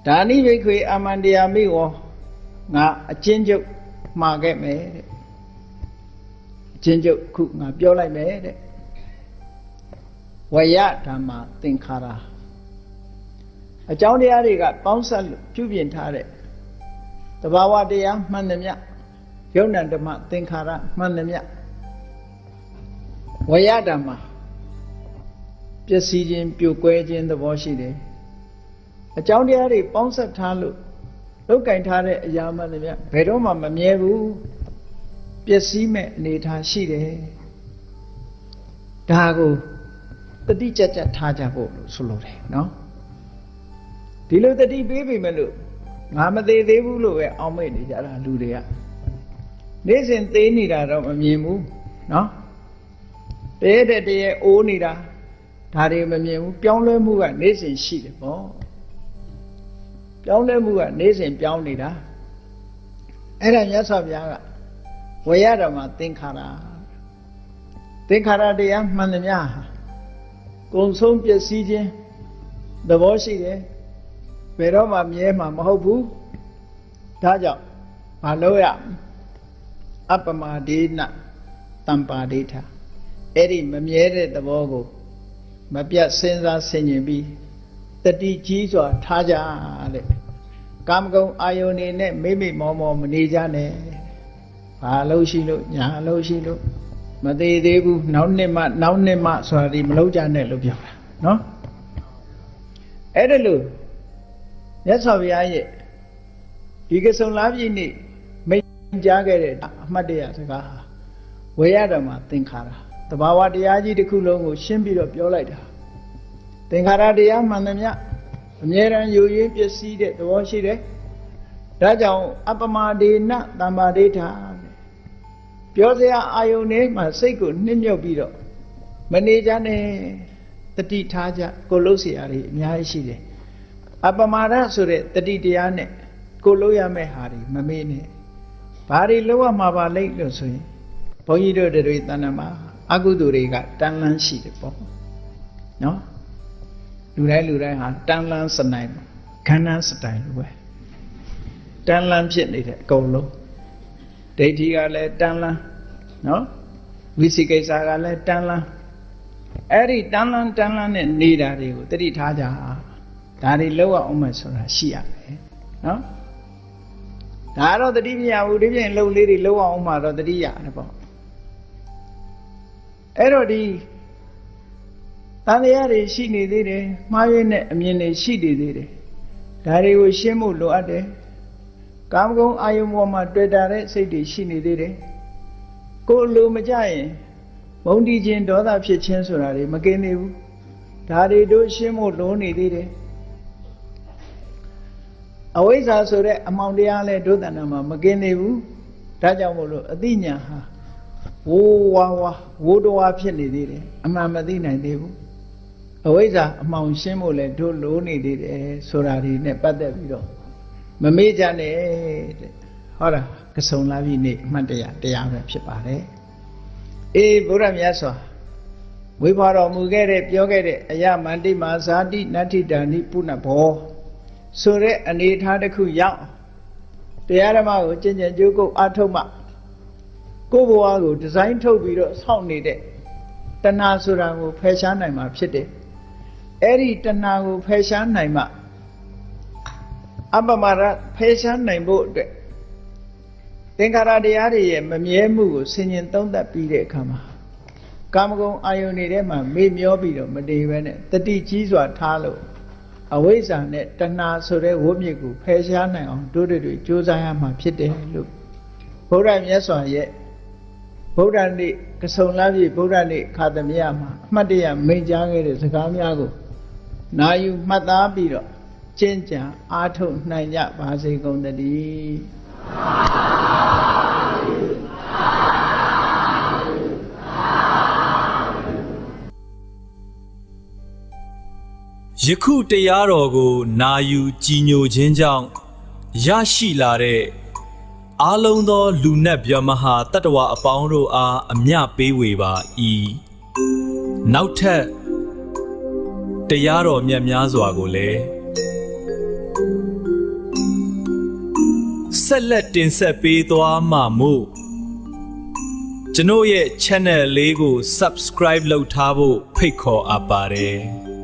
[SPEAKER 1] ဒါနိဘိက္ခွေအာမန္တယာမိဝောငါအချင်းချုပ်မှာခဲ့မယ်တဲ့အချင်းချုပ်ခုငါပြောလိုက်မယ်တဲ့ဝယဓမ္မသင်္ခါရအကြောင်းတရားတွေကပေါင်းစပ်လို့ပြုပြင်ထားတဲ့တဘာဝတရားမှန်သမျှယုံ nant ဓမ္မသင်္ခါရမှန်သမျှဝယဓမ္မပျက်စီးခြင်းပြိုကွဲခြင်းသဘောရှိတယ်အကြောင်းတရားတွေပေါင်းစပ်ထားလို့လုတ်ကင်ထားတဲ့အရာမှန်သမျှဘယ်တော့မှမမြဲဘူးပျက်စီးမဲ့အနေထားရှိတယ်ဒါကိုတတိကြကြထားကြဖို့လို့ဆိုလိုတယ်နော်ဒီလိုတတိပေးပြီမဲ့လို့ငါမသေးသေးဘူးလို့ပဲအောင်းမိတ်နေကြတာလူတွေကနေ့စဉ်သေးနေတာတော့မမြင်ဘူးနော်တရေတဲ့တရေအိုးနေတာဒါတွေမမြင်ဘူးပြောင်းလဲမှုကနေ့စဉ်ရှိတယ်ပေါ့ပြောင်းလဲမှုကနေ့စဉ်ပြောင်းနေတာအဲ့ဒါမြတ်စွာဘုရားကဝေယဓမ္မသင်္ခါရသင်္ခါရတရားမှန်သမျှကုံဆုံးပျက်စီးခြင်းသဘောရှိတယ်ဘယ်တော့မှမြဲမှာမဟုတ်ဘူးဒါကြောင့်မလို့ရအပမဒေနတမ္ပါဒိဋ္ဌအဲ့ဒီမမြဲတဲ့သဘောကိုမပြတ်စဉ်းစားဆင်ခြင်ပြီးတတိကြီးစွာထားကြတဲ့ကာမဂုဏ်အာယုန်နေနဲ့မိမိမောမောမနေကြနဲ့ဘာလို့ရှိလို့ညာလို့ရှိလို့မသေးသေးဘူးနောက်နှစ်မှဆိုတာဒီမလုပ်ကြနဲ့လို့ပြောတာနော်အဲ့ဒါလို့မြတ်စွာဘုရားရဲ့ဒီကဆုံလားပြည့်နေ့မိန့်ကြားခဲ့တဲ့အမှတ်တရစကားဟာဝေယဓမ္မသင်္ခါရတဘာဝတရားကြီးတစ်ခုလုံးကိုရှင်းပြီးတော့ပြောလိုက်တာသင်္ခါရတရားမှန်သမျှအမြဲတမ်းယူရင်းပျက်စီးတဲ့သဘောရှိတယ်ဒါကြောင့်အပမဒေနတမ္ပါဒိဋ္ဌပြောစရာအာယုန်နဲ့မှစိတ်ကိုနှိမ့်မြုပ်ပြီးတော့မနေကြနဲ့တတိထားကြကိုလို့စရာတွေအများကြီးရှိတယ်အပမာဒဆိုတဲ့တတိတရားနဲ့ကိုလို့ရမယ့်ဟာတွေမမေ့နဲ့ဘာတွေလို့ရမှာပါလိမ့်လို့ဆိုရင်ဘုန်းကြီးတို့တွေတဏ္ဍမှာအကုသိုလ်တွေကတန်လန်းရှိတယ်ပေါ့နော်လူတိုင်းဟာတန်လန်းစနိုင်ခန္ဓာစတိုင်လိုပဲတန်လန်းဖြစ်နေတဲ့အကုန်လုံးဒိဋ္ဌိကလည်းတန်လန်းနော်ဝိသိကိစ္စကလည်းတန်လန်းအဲ့ဒီတန်လန်းနဲ့နေတာတွေကိုတတိထားကြဒါတွေလောက်အောင်မှဆိုတာရှိရမယ်နော်ဒါတော့တတိမရဘူးဒီပြင်လှုပ်လေးတွေလောက်အောင်မှတော့တတိရတယ်ပေါ့အဲ့တော့ဒီတန်တရားတွေရှိနေသေးတယ်မှားရင်းနဲ့အမြင်တွေရှိနေသေးတယ်ဒါတွေကိုရှင်းဖို့လိုအပ်တယ်ကာမဂုဏ်အာယုံပေါ်မှာတွေ့တာတဲ့စိတ်တွေရှိနေသေးတယ်ကိုယ်လိုမကြရင်မုန်းတီးခြင်းဒေါသဖြစ်ခြင်းဆိုတာတွေမကင်းသေးဘူးဒါတွေတို့ရှင်းဖို့လိုနေသေးတယ် အဝိဇ္ဇာဆိုတဲ့အမှောင်တရားလဲဒုသဏ္ဍာန်မှာမကင်းနေဘူးဒါကြောင့်မို့လို့အသိဉာဏ်ဟာဝိုးဝါဝိုးတော်ဖြစ်နေသေးတယ်အမှန်မသိနိုင်သေးဘူးအဝိဇ္ဇာအမှောင်ရှင်းဖို့လဲတို့လိုနေသေးတယ်ဆိုတာဒီနဲ့ပတ်သက်ပြီးတော့မမေ့ကြနဲ့တဲ့ဟောတာကဆုံလာပြီနေ့အမှတ်တရားပဲဖြစ်ပါတယ်အေးဘုရားမြတ်စွာဝိဘာတော်မူခဲ့တဲ့ပြောခဲ့တဲ့အယမန္တိမာဇာတိနတ္ထိတဏိပုဏ္ဏဘောဆိုတဲ့အနေထားတစ်ခုရောက်တရားဓမ္မကိုကျင့်ကြံကြိုးကုပ်အားထုတ်မှကိုယ်ဘဝကိုဒီဇိုင်းထုတ်ပြီးတော့စောင့်နေတဲ့တဏှာဆိုတာကိုဖယ်ရှားနိုင်မှာဖြစ်တယ်အဲ့ဒီတဏှာကိုဖယ်ရှားနိုင်မှအပမရဖယ်ရှားနိုင်ဖို့အတွက်သင်္ခါရတရားတွေရဲ့မမြဲမှုကိုဆင်ញင်သုံးသပ်ပြီးတဲ့အခါမှာကာမဂုဏ်အာယုန်တွေထဲမှာမေ့မျောပြီးတော့မတည်ဘဲနဲ့တတိကြီးစွာထားလို့အဝိဇ္ဇာနဲ့တဏှာဆိုတဲ့ဝိမြစ်ကိုဖယ်ရှားနိုင်အောင်တို့တွေကြိုးစားရမှာဖြစ်တယ်လို့ဘုရားမြတ်စွာရဲ့ဗုဒ္ဓနေ့ကဆုံလပြည့်ဗုဒ္ဓနေ့ခါသမယမှာအမှတ်တရမိန့်ကြားခဲ့တဲ့စကားများကိုနာယူမှတ်သားပြီးတော့ကျင့်ကြံအားထုတ်နိုင်ကြပါစေကုန်သတည်း
[SPEAKER 2] ယခုတရားတော်ကိုနာယူကြည်ညိုခြင်းကြောင့်ရရှိလာတဲ့အားလုံးသောလူနတ်ဗျမဟာတတ္တဝအပေါင်းတို့အားအမျှပေးဝေပါ၏နောက်ထပ်တရားတော်မြတ်များစွာကိုလည်းဆက်လက်တင်ဆက်ပေးသွားမှာမို့ကျွန်ုပ်ရဲ့ channel လေးကို subscribe လုပ်ထားဖို့ဖိတ်ခေါ်အပ်ပါတယ်